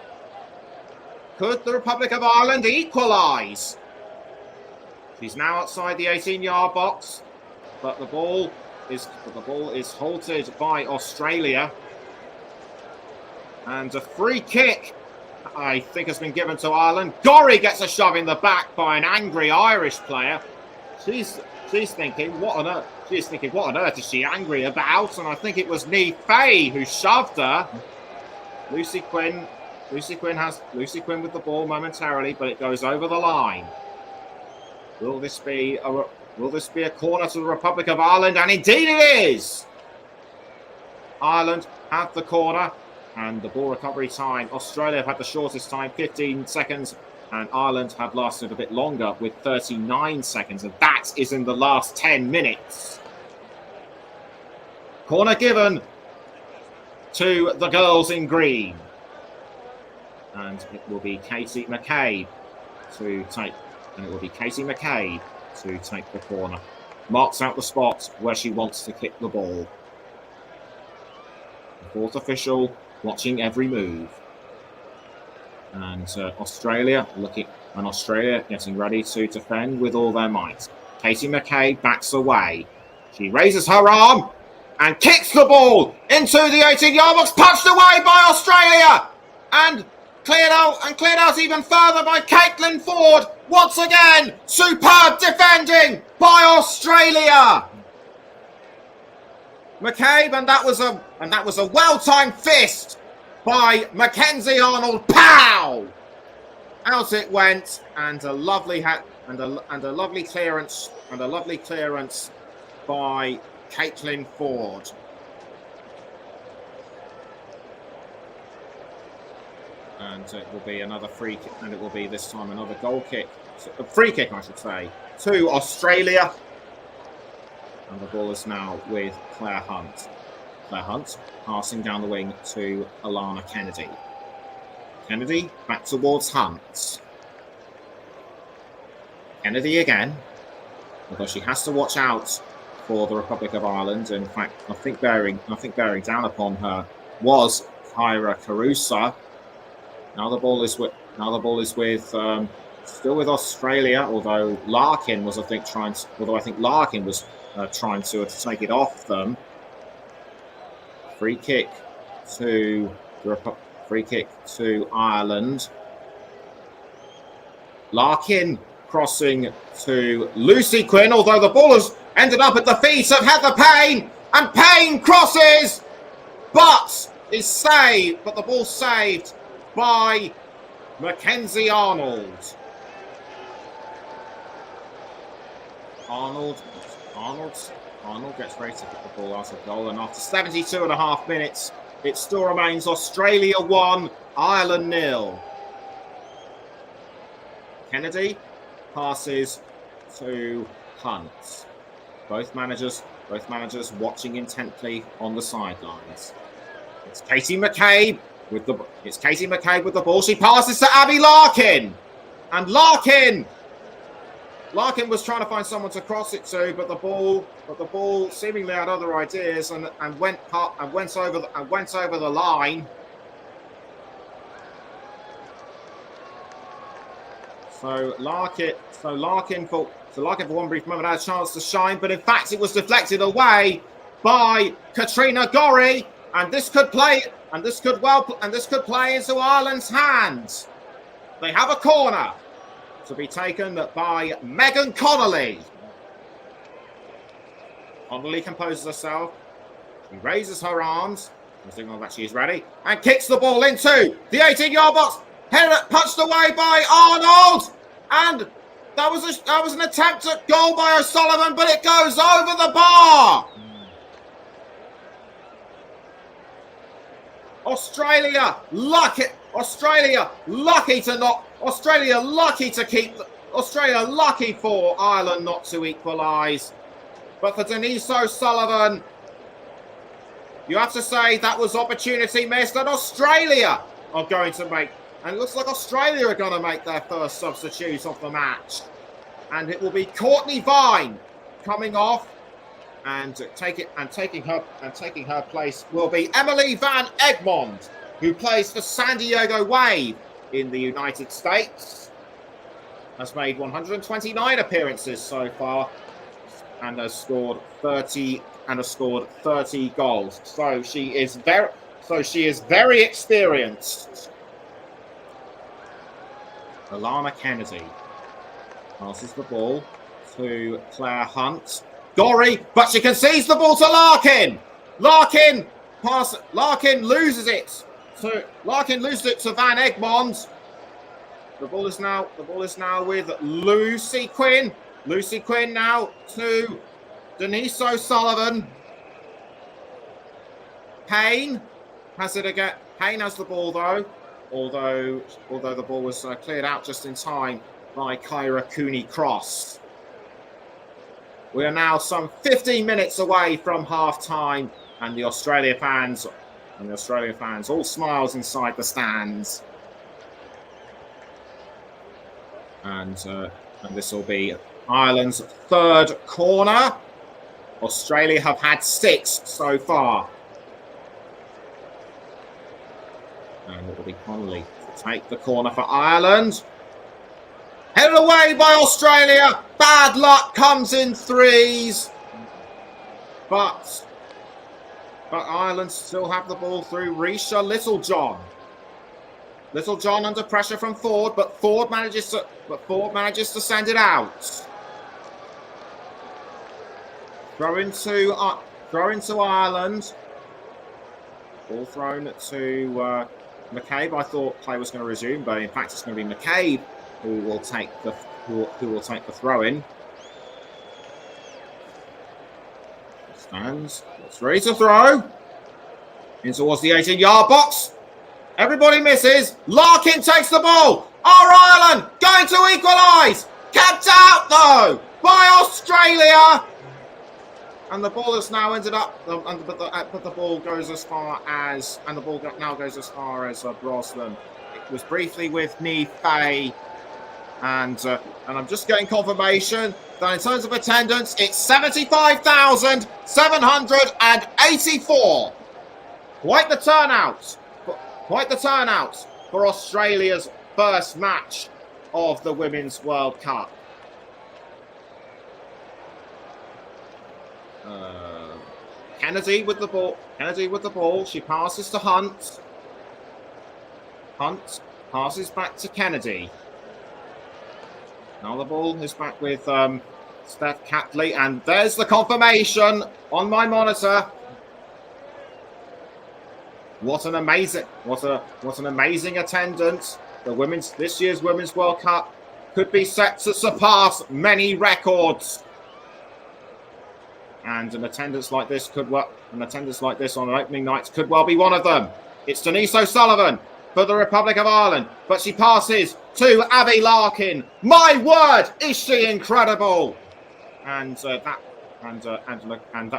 Speaker 1: Could the Republic of Ireland equalise? She's now outside the 18-yard box, but the ball is halted by Australia. And a free kick, I think, has been given to Ireland. Gorry gets a shove in the back by an angry Irish player. She's thinking, what on earth? She's thinking, what on earth is she angry about? And I think it was Niamh Fahey who shoved her. Lucy Quinn with the ball momentarily, but it goes over the line. Will this be a corner to the Republic of Ireland? And indeed it is. Ireland have the corner and the ball recovery time. Australia have had the shortest time, 15 seconds, and Ireland have lasted a bit longer with 39 seconds, and that is in the last 10 minutes. Corner given to the girls in green. And it will be Katie McCabe to take the corner. Marks out the spot where she wants to kick the ball. The fourth official watching every move. And Australia getting ready to defend with all their might. Katie McCabe backs away. She raises her arm and kicks the ball into the 18-yard box, punched away by Australia, and cleared out even further by Caitlin Ford. Once again, superb defending by Australia. McCabe, and that was a well-timed fist by Mackenzie Arnold. Pow! Out it went, and a lovely clearance by Caitlin Ford. And it will be another free kick, and it will be this time another goal kick. A free kick, I should say, to Australia. And the ball is now with Claire Hunt. Claire Hunt passing down the wing to Alana Kennedy. Kennedy back towards Hunt. Kennedy again, although she has to watch out for the Republic of Ireland. In fact, I think bearing down upon her was Kyra Carusa. Now the ball is with still with Australia, although Larkin was trying to take it off them. Free kick to Ireland. Larkin crossing to Lucy Quinn, although the ball has ended up at the feet of Heather Payne, and Payne crosses, but the ball saved by Mackenzie Arnold. Arnold gets ready to get the ball out of goal, and after 72.5 minutes, it still remains Australia 1, Ireland 0. Kennedy passes to Hunt. Both managers watching intently on the sidelines. It's Katie McCabe with the ball. She passes to Abby Larkin, and Larkin was trying to find someone to cross it to, but the ball seemingly had other ideas and went over the line. So Larkin for one brief moment had a chance to shine, but in fact it was deflected away by Katrina Gorry, and this could play into Ireland's hands. They have a corner to be taken by Megan Connolly. Connolly composes herself. She raises her arms, a signal that she is ready, and kicks the ball into the 18-yard box. Punched away by Arnold, and that was an attempt at goal by O'Sullivan, but it goes over the bar. Australia lucky for Ireland not to equalise. But for Denise O'Sullivan, you have to say that was opportunity missed, and Australia are going to make, and it looks like Australia are going to make their first substitute of the match. and it will be Courtney Vine coming off, and taking her place will be Emily Van Egmond, who plays for San Diego Wave in the United States. Has made 129 appearances so far, and has scored 30 goals. So she is very experienced. Alana Kennedy passes the ball to Claire Hunt. Gorry, but she concedes the ball to Larkin. Larkin loses it to Van Egmond. The ball is now with Lucy Quinn. Lucy Quinn now to Denise O'Sullivan. Payne has it again. Payne has the ball though, although the ball was cleared out just in time by Kyra Cooney-Cross. We are now some 15 minutes away from half-time, and the Australia fans, all smiles inside the stands. And this will be Ireland's third corner. Australia have had 6 so far. And it will be Connolly to take the corner for Ireland. Headed away by Australia. Bad luck comes in threes. But Ireland still have the ball through Risha Littlejohn. Littlejohn under pressure from Ford, but Ford manages to send it out. Throw into Ireland. Ball thrown to McCabe. I thought play was going to resume, but in fact it's going to be McCabe who will take the throw in. Stands. It's ready to throw. In towards the 18-yard box. Everybody misses. Larkin takes the ball. Ireland going to equalise. Kept out though by Australia. And the ball has now ended up, but the ball goes as far as, now goes as far as Brosnan. It was briefly with me, Faye, and I'm just getting confirmation that in terms of attendance, it's 75,784. Quite the turnout for Australia's first match of the Women's World Cup. Kennedy with the ball. She passes to Hunt. Hunt passes back to Kennedy. Now the ball is back with Steph Catley, and there's the confirmation on my monitor. What an amazing attendance! This year's Women's World Cup could be set to surpass many records. And an attendance like this on opening nights could well be one of them. It's Denise O'Sullivan for the Republic of Ireland, but she passes to Abby Larkin. My word, is she incredible! And that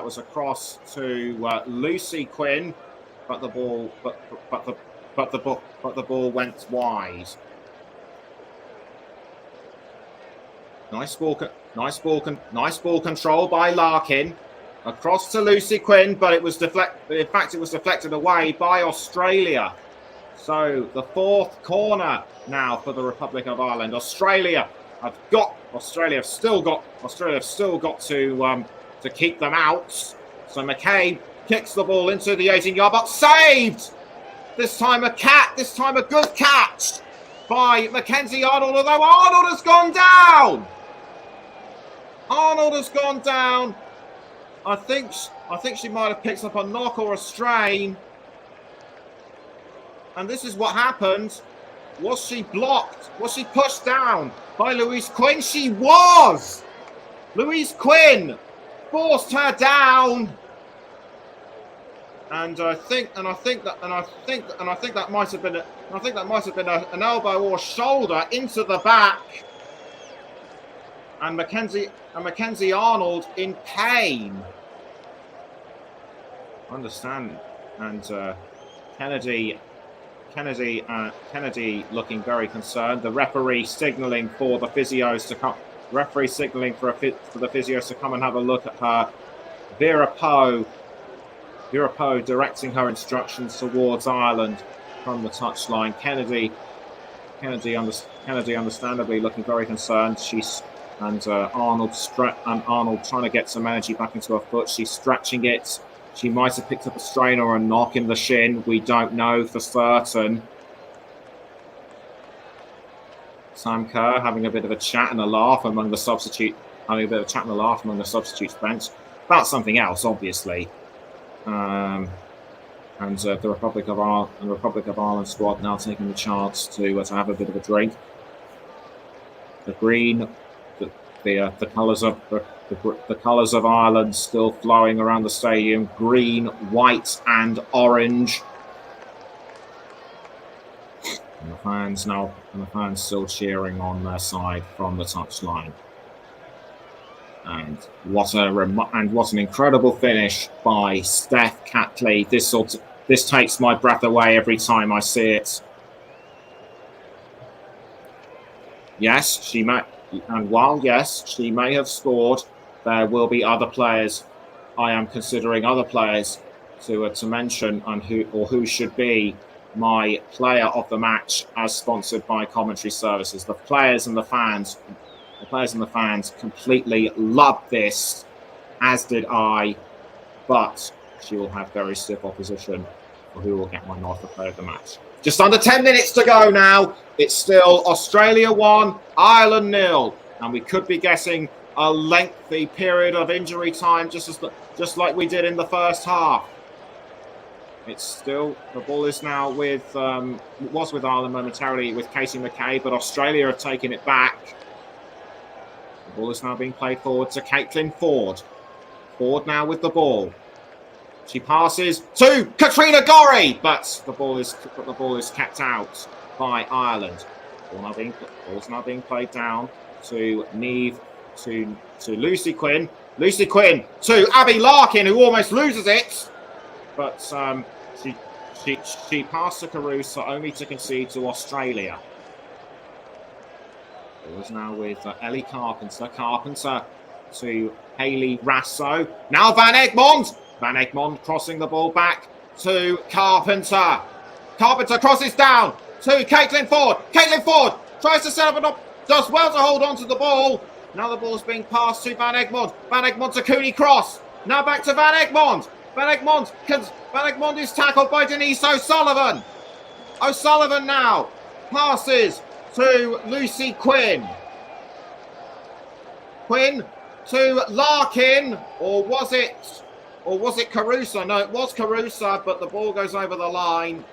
Speaker 1: was a cross to Lucy Quinn, but the ball went wide. Nice ball control by Larkin. Across to Lucy Quinn, but it was deflected away by Australia. So the fourth corner now for the Republic of Ireland. Australia have still got to keep them out. So McCabe kicks the ball into the 18-yard box. Saved! This time a good catch by Mackenzie Arnold, although Arnold has gone down. I think she might have picked up a knock or a strain. And this is what happened. Was she blocked? Was she pushed down by Louise Quinn? She was. Louise Quinn forced her down. And I think that might have been an elbow or shoulder into the back. And Mackenzie Arnold in pain. I understand. And Kennedy looking very concerned. The referee signalling for the physios Referee signalling for the physios to come and have a look at her. Vera Poe directing her instructions towards Ireland from the touchline. Kennedy understandably looking very concerned. Arnold trying to get some energy back into her foot. She's stretching it. She might have picked up a strain or a knock in the shin. We don't know for certain. Sam Kerr having a bit of a chat and a laugh among the substitutes bench about something else, obviously. And the Republic of Ireland squad now taking the chance to have a bit of a drink. The green, the colours of Ireland still flowing around the stadium: green, white, and orange. And the fans still cheering on their side from the touchline. And what an incredible finish by Steph Catley. This takes my breath away every time I see it. Yes, she may have scored, there will be other players. I am considering other players to mention and who should be my player of the match as sponsored by Commentary Services. The players and the fans completely loved this, as did I, but she will have very stiff opposition for who will get my nod for player of the match. Just under 10 minutes to go now. It's still Australia 1, Ireland 0, and we could be guessing a lengthy period of injury time, just like we did in the first half. It's still, the ball is now with, it was with Ireland momentarily with Katie McCabe, but Australia have taken it back. The ball is now being played forward to Caitlin Ford. Ford now with the ball. She passes to Katrina Gorry, but the ball is kept out by Ireland. Ball's now being played down to Niamh, to Lucy Quinn. Lucy Quinn to Abby Larkin, who almost loses it, but she passed to Carusa only to concede to Australia. Ball is now with Ellie Carpenter. Carpenter to Hayley Rasso. Now Van Egmond. Van Egmond crossing the ball back to Carpenter. Carpenter crosses down to Caitlin Ford. Caitlin Ford tries to set up does well to hold on to the ball. Now the ball's being passed to Van Egmond. Van Egmond to Cooney Cross. Now back to Van Egmond. Van Egmond is tackled by Denise O'Sullivan. O'Sullivan now passes to Lucy Quinn. Quinn to Larkin, or was it Carusa? No, it was Carusa, but the ball goes over the line.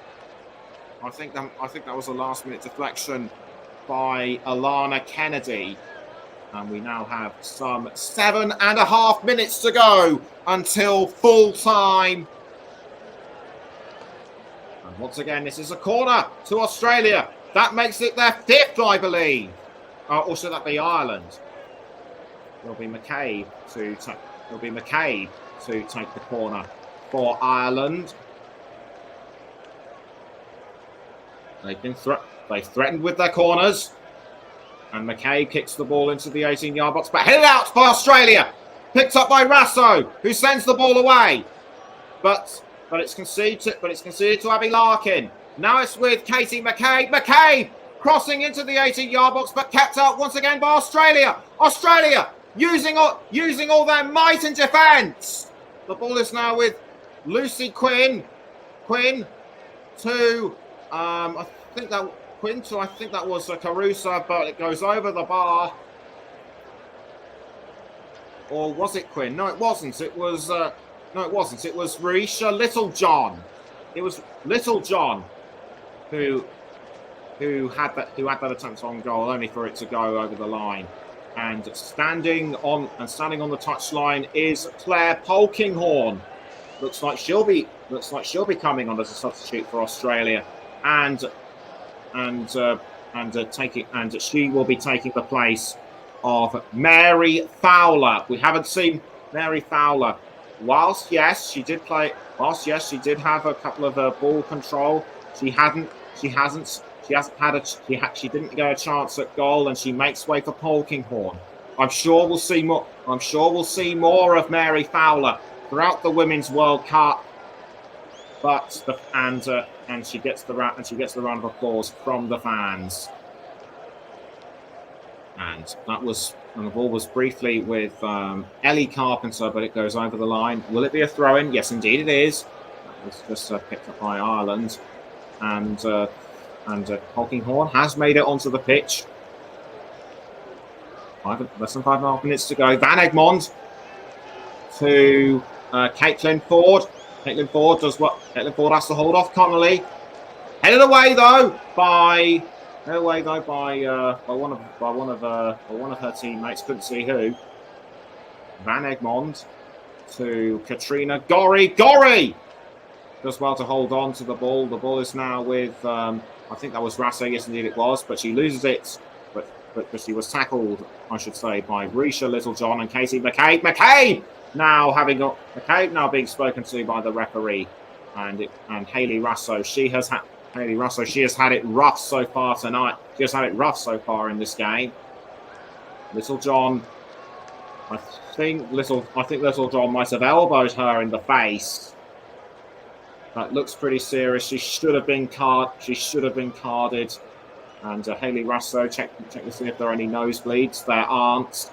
Speaker 1: I think that was a last-minute deflection by Alana Kennedy. And we now have some 7.5 minutes to go until full time. And once again, this is a corner to Australia. That makes it their 5th, I believe. Or should that be Ireland? It'll be McCabe to take the corner for Ireland. They've threatened with their corners. And McCabe kicks the ball into the 18-yard box, but headed out by Australia. Picked up by Rasso, who sends the ball away. But it's conceded to Abby Larkin. Now it's with Katie McCabe. McCabe crossing into the 18-yard box, but kept out once again by Australia. Australia using all their might in defence. The ball is now with Lucy Quinn. Quinn to I think that was Carusa, but it goes over the bar. Or was it Quinn? No, it wasn't. It was It was Risha Littlejohn. It was Littlejohn who had that attempt on goal, only for it to go over the line. And standing on the touchline is Claire Polkinghorne. Looks like she'll be coming on as a substitute for Australia, and she will be taking the place of Mary Fowler. We haven't seen Mary Fowler. Whilst yes, she did have a couple of ball control. She didn't get a chance at goal, and she makes way for Polkinghorne. I'm sure we'll see more. I'm sure we'll see more of Mary Fowler throughout the Women's World Cup. But and she gets the round of applause from the fans. And the ball was briefly with Ellie Carpenter, but it goes over the line. Will it be a throw-in? Yes, indeed it is. That was just picked up by Ireland, and Polkinghorne has made it onto the pitch. Less than 5.5 minutes to go. Van Egmond to Caitlin Ford. Caitlin Ford does what? Caitlin Ford has to hold off Connolly. Headed away though by one of her teammates. Couldn't see who. Van Egmond to Katrina Gorry. Gorry does well to hold on to the ball. The ball is now with I think that was Rasso. Yes, indeed it was. But she loses it. But she was tackled, I should say, by Risha Littlejohn and Katie McCabe. McCabe now being spoken to by the referee, and Hayley Rasso. She has had it rough so far tonight. She has had it rough so far in this game. Littlejohn, I think Littlejohn might have elbowed her in the face. That looks pretty serious. She should have been carded. And Hayley Rasso, check to see if there are any nosebleeds. There aren't.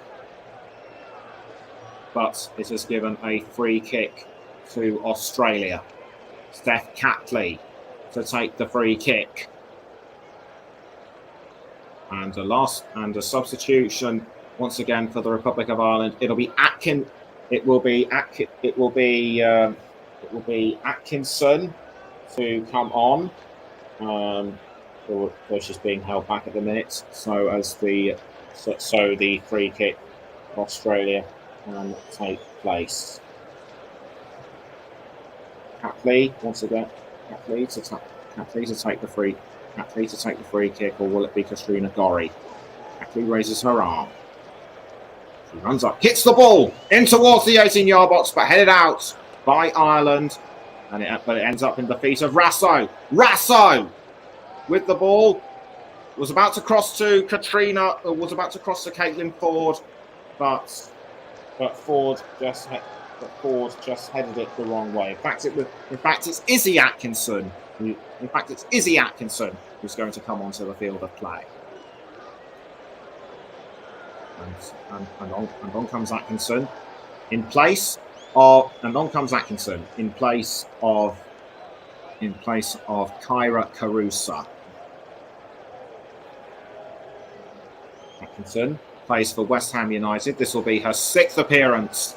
Speaker 1: But it has given a free kick to Australia. Steph Catley to take the free kick. And a substitution once again for the Republic of Ireland. It will be Atkinson to come on. She's being held back at the minute. So the free kick for Australia can take place. Catley once again. Catley to take the free kick, or will it be Katrina Gorry? Catley raises her arm. She runs up, hits the ball in towards the 18-yard box, but headed out by Ireland, but it ends up in the feet of Rasso. Rasso with the ball was about to cross to Caitlin Ford, but Ford just headed it the wrong way. In fact, it's Izzy Atkinson. Who's going to come onto the field of play. And on comes Atkinson in place of Kyra Carusa. Atkinson plays for West Ham United. This will be her 6th appearance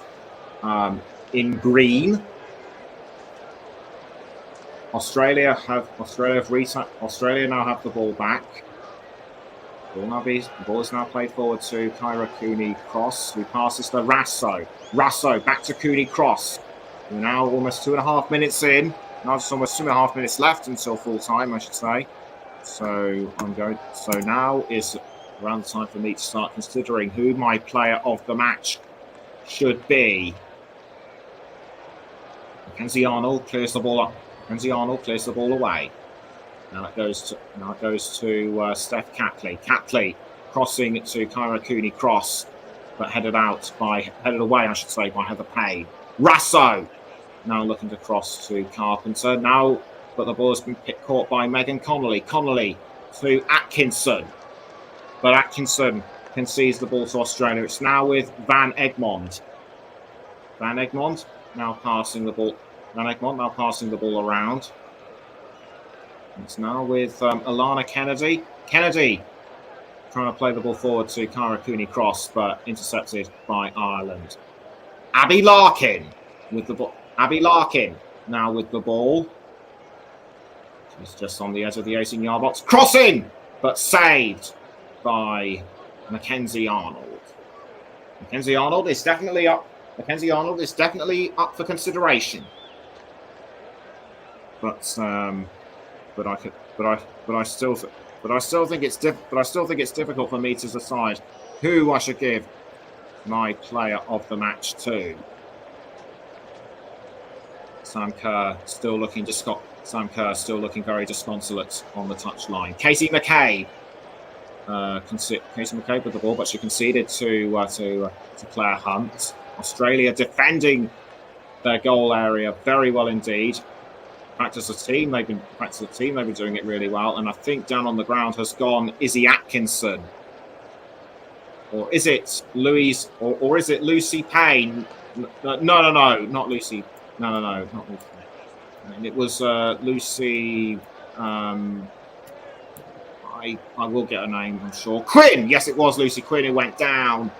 Speaker 1: in green. Australia now have the ball back. The ball is now played forward to Kyra Cooney-Cross, who passes to Rasso. Rasso back to Cooney-Cross. We're now almost 2.5 minutes in. Now just almost 2.5 minutes left until full time, I should say. So now is around the time for me to start considering who my player of the match should be. Mackenzie Arnold clears the ball up. Mackenzie Arnold clears the ball away. Now it goes to Steph Catley. Catley crossing to Kyra Cooney-Cross, but headed away, I should say, by Heather Payne. Rasso now looking to cross to Carpenter. Now, but the ball has been caught by Megan Connolly. Connolly to Atkinson, but Atkinson concedes the ball to Australia. It's now with Van Egmond. Van Egmond now passing the ball. Around. It's now with Alana Kennedy. Kennedy trying to play the ball forward to Kyra Cooney-Cross, but intercepted by Ireland. Abby Larkin with the ball. Abby Larkin now with the ball. She's just on the edge of the 18-yard box. Crossing, but saved by Mackenzie Arnold. Mackenzie Arnold is definitely up for consideration. But I still think it's difficult for me to decide who I should give my player of the match to. Sam Kerr still looking very disconsolate on the touchline. Katie McCabe Katie McCabe with the ball, but she conceded to Claire Hunt. Australia defending their goal area very well indeed. Practice a team. They've been doing it really well. And I think down on the ground has gone Izzy Atkinson, or is it Louise, or is it Lucy Payne? No, not Lucy. No, not Lucy. And it was Lucy. I will get a name, I'm sure. Quinn. Yes, it was Lucy Quinn who went down.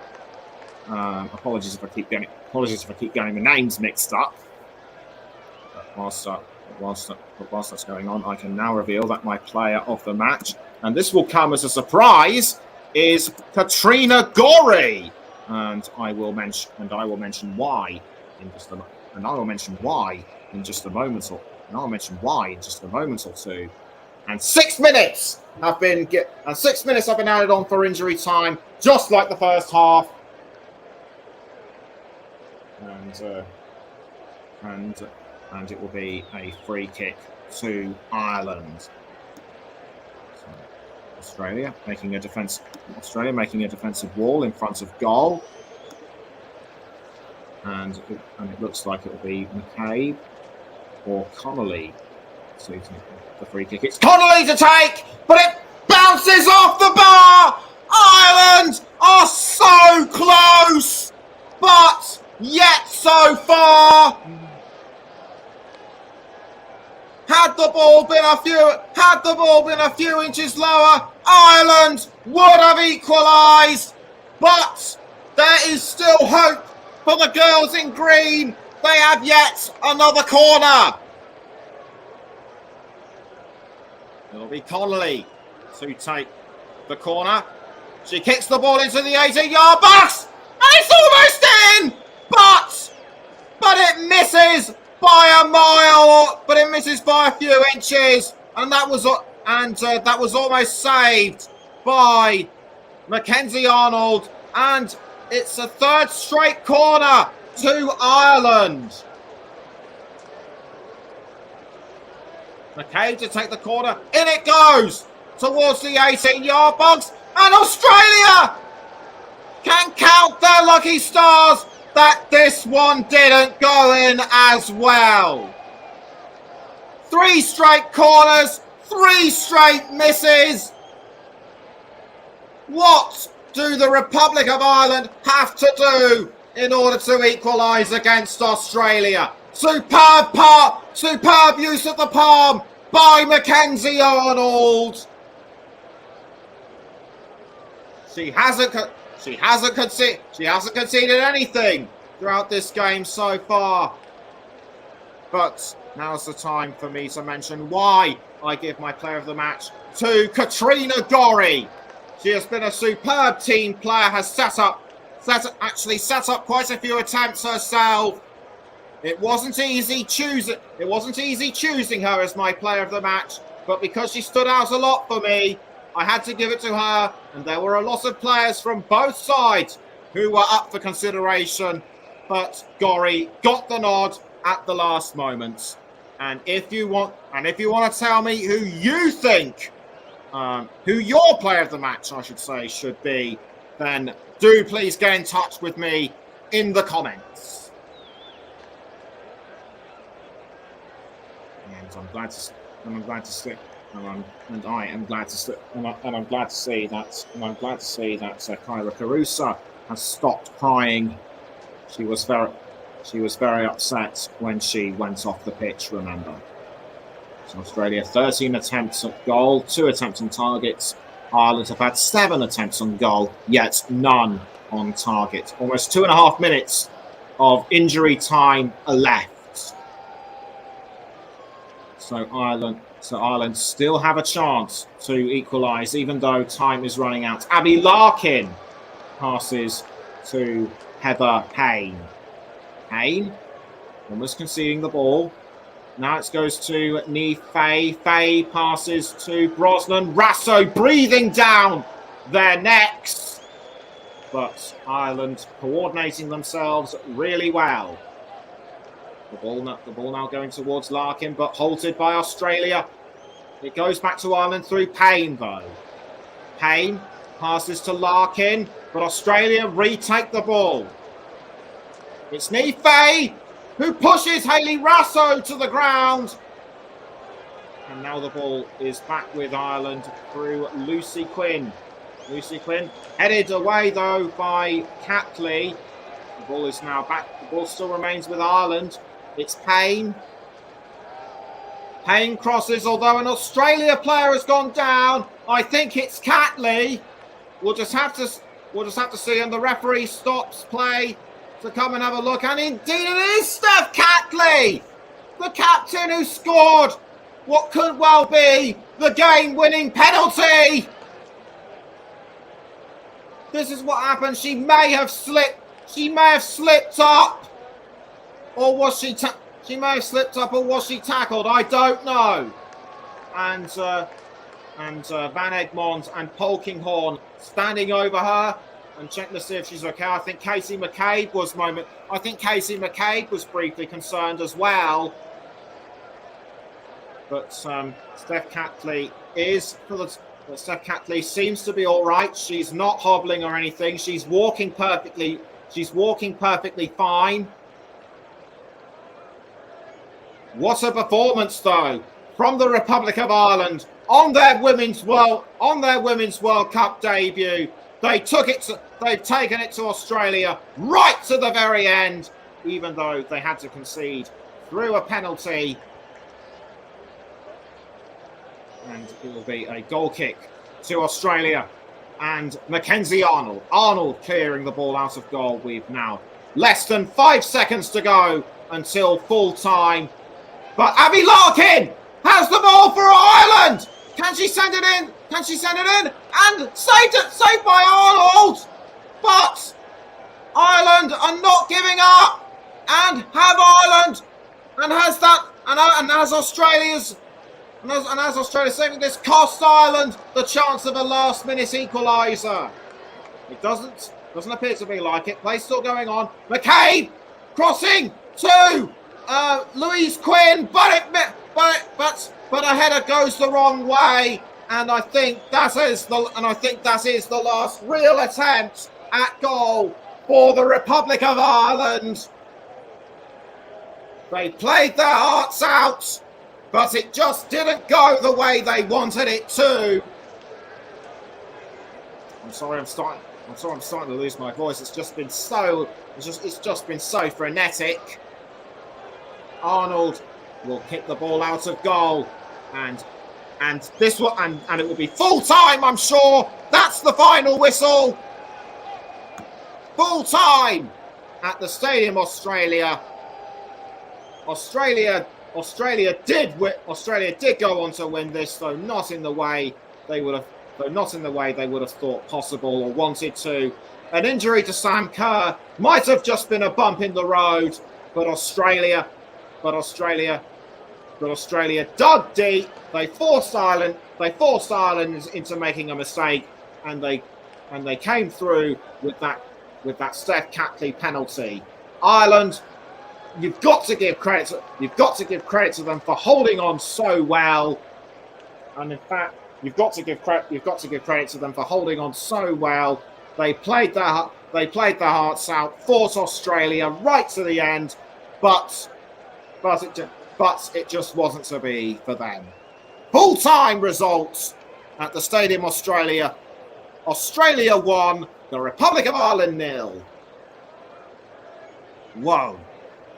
Speaker 1: Apologies if I keep getting the names mixed up. But whilst that's going on, I can now reveal that my player of the match, and this will come as a surprise, is Katrina Gorry, and I will mention why in just a moment or two. And 6 minutes have been added on for injury time, just like the first half. And it will be a free kick to Ireland. So Australia making a defensive wall in front of goal. And it looks like it will be McCabe or Connolly to take the free kick. It's Connolly to take, but it bounces off the bar. Ireland are so close, but yet so far. Had the ball been a few inches lower, Ireland would have equalised. But there is still hope for the girls in green. They have yet another corner. It'll be Connolly to take the corner. She kicks the ball into the 18-yard box, and it's almost in. But it misses by a mile, but it misses by a few inches, and that was almost saved by Mackenzie Arnold, and it's a third straight corner to Ireland. McCabe to take the corner, in it goes towards the 18-yard box, and Australia can count their lucky stars that this one didn't go in as well. 3 straight corners, 3 straight misses. What do the Republic of Ireland have to do in order to equalise against Australia? Superb use of the palm by Mackenzie Arnold. She hasn't conceded anything throughout this game so far. But now's the time for me to mention why I give my player of the match to Katrina Gorry. She has been a superb team player, has set up quite a few attempts herself. It wasn't easy choosing her as my player of the match, but because she stood out a lot for me, I had to give it to her, and there were a lot of players from both sides who were up for consideration, but Gorry got the nod at the last moment. And if you want to tell me who you think, who your player of the match, I should say, should be, then do please get in touch with me in the comments. And I'm glad to see that Kyra Carusa has stopped crying. She was very upset when she went off the pitch, remember. So Australia 13 attempts at goal, 2 attempts on targets. Ireland have had 7 attempts on goal, yet none on target. Almost 2.5 minutes of injury time left. So Ireland still have a chance to equalise, even though time is running out. Abby Larkin passes to Heather Payne. Payne almost conceding the ball. Now it goes to Ni Fei. Fei passes to Brosnan. Rasso breathing down their necks. But Ireland coordinating themselves really well. The ball now going towards Larkin, but halted by Australia. It goes back to Ireland through Payne, though. Payne Passes to Larkin, but Australia retake the ball. It's Nife who pushes Hayley Raso to the ground. And now the ball is back with Ireland through Lucy Quinn. Lucy Quinn headed away though by Catley. The ball is now back. The ball still remains with Ireland. It's Payne. Payne crosses, although an Australia player has gone down. I think it's Catley. We'll just have to see, and the referee stops play to come and have a look. And indeed it is Steph Catley, the captain who scored what could well be the game-winning penalty. This is what happened. She may have slipped. She may have slipped up, or was she? She may have slipped up, or was she tackled? I don't know. And Van Egmond and Polkinghorne standing over her and checking to see if she's okay. I think Casey McCabe was briefly concerned as well. But Steph Catley seems to be all right. She's not hobbling or anything. She's walking perfectly. She's walking perfectly fine. What a performance, though, from the Republic of Ireland on their Women's World Cup debut. They've taken it to Australia right to the very end, even though they had to concede through a penalty. And it will be a goal kick to Australia. And Mackenzie Arnold. Arnold clearing the ball out of goal. We've now less than 5 seconds to go until full time. But Abby Larkin has the ball for Ireland. Can she send it in? And saved by Arnold. But Ireland are not giving up. And have Ireland. And as Australia's saving this, cost Ireland the chance of a last-minute equaliser. It doesn't appear to be like it. Play still going on. McCabe crossing to Louise Quinn, but a header goes the wrong way, and I think that is the last real attempt at goal for the Republic of Ireland. They played their hearts out, but it just didn't go the way they wanted it to. I'm sorry, I'm starting to lose my voice. It's just been so frenetic. Arnold will kick the ball out of goal, and it will be full time, I'm sure. That's the final whistle. Full time at the Stadium Australia. Australia did go on to win this, though not in the way they would have thought possible or wanted to. An injury to Sam Kerr might have just been a bump in the road, but Australia dug deep. They forced Ireland into making a mistake, and they came through with that Steph Catley penalty. Ireland, you've got to give credit to them for holding on so well, and in fact, you've got to give credit to them for holding on so well. They played their hearts out, fought Australia right to the end, but it just wasn't to be for them. Full-time results at the Stadium Australia. Australia 1, the Republic of Ireland 0. Whoa.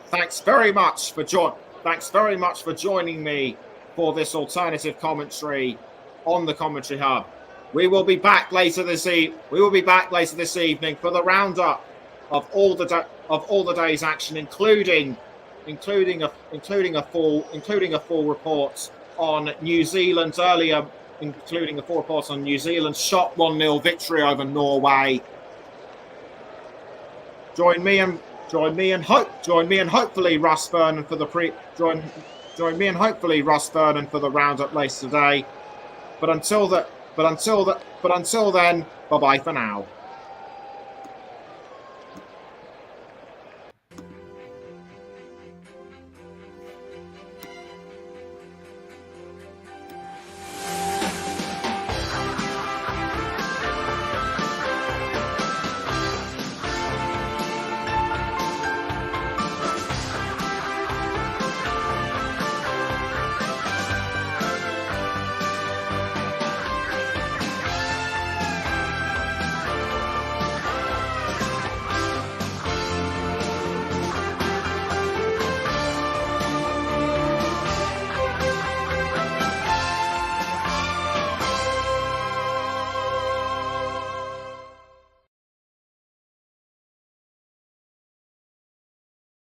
Speaker 1: Thanks very much for joining me for this alternative commentary on the Commentary Hub. We will be back later this evening for the roundup of all the day's action, including a full report on New Zealand's shock 1-0 victory over Norway. Join me and hopefully Russ Vernon for the roundup later today. But until then, bye bye for now.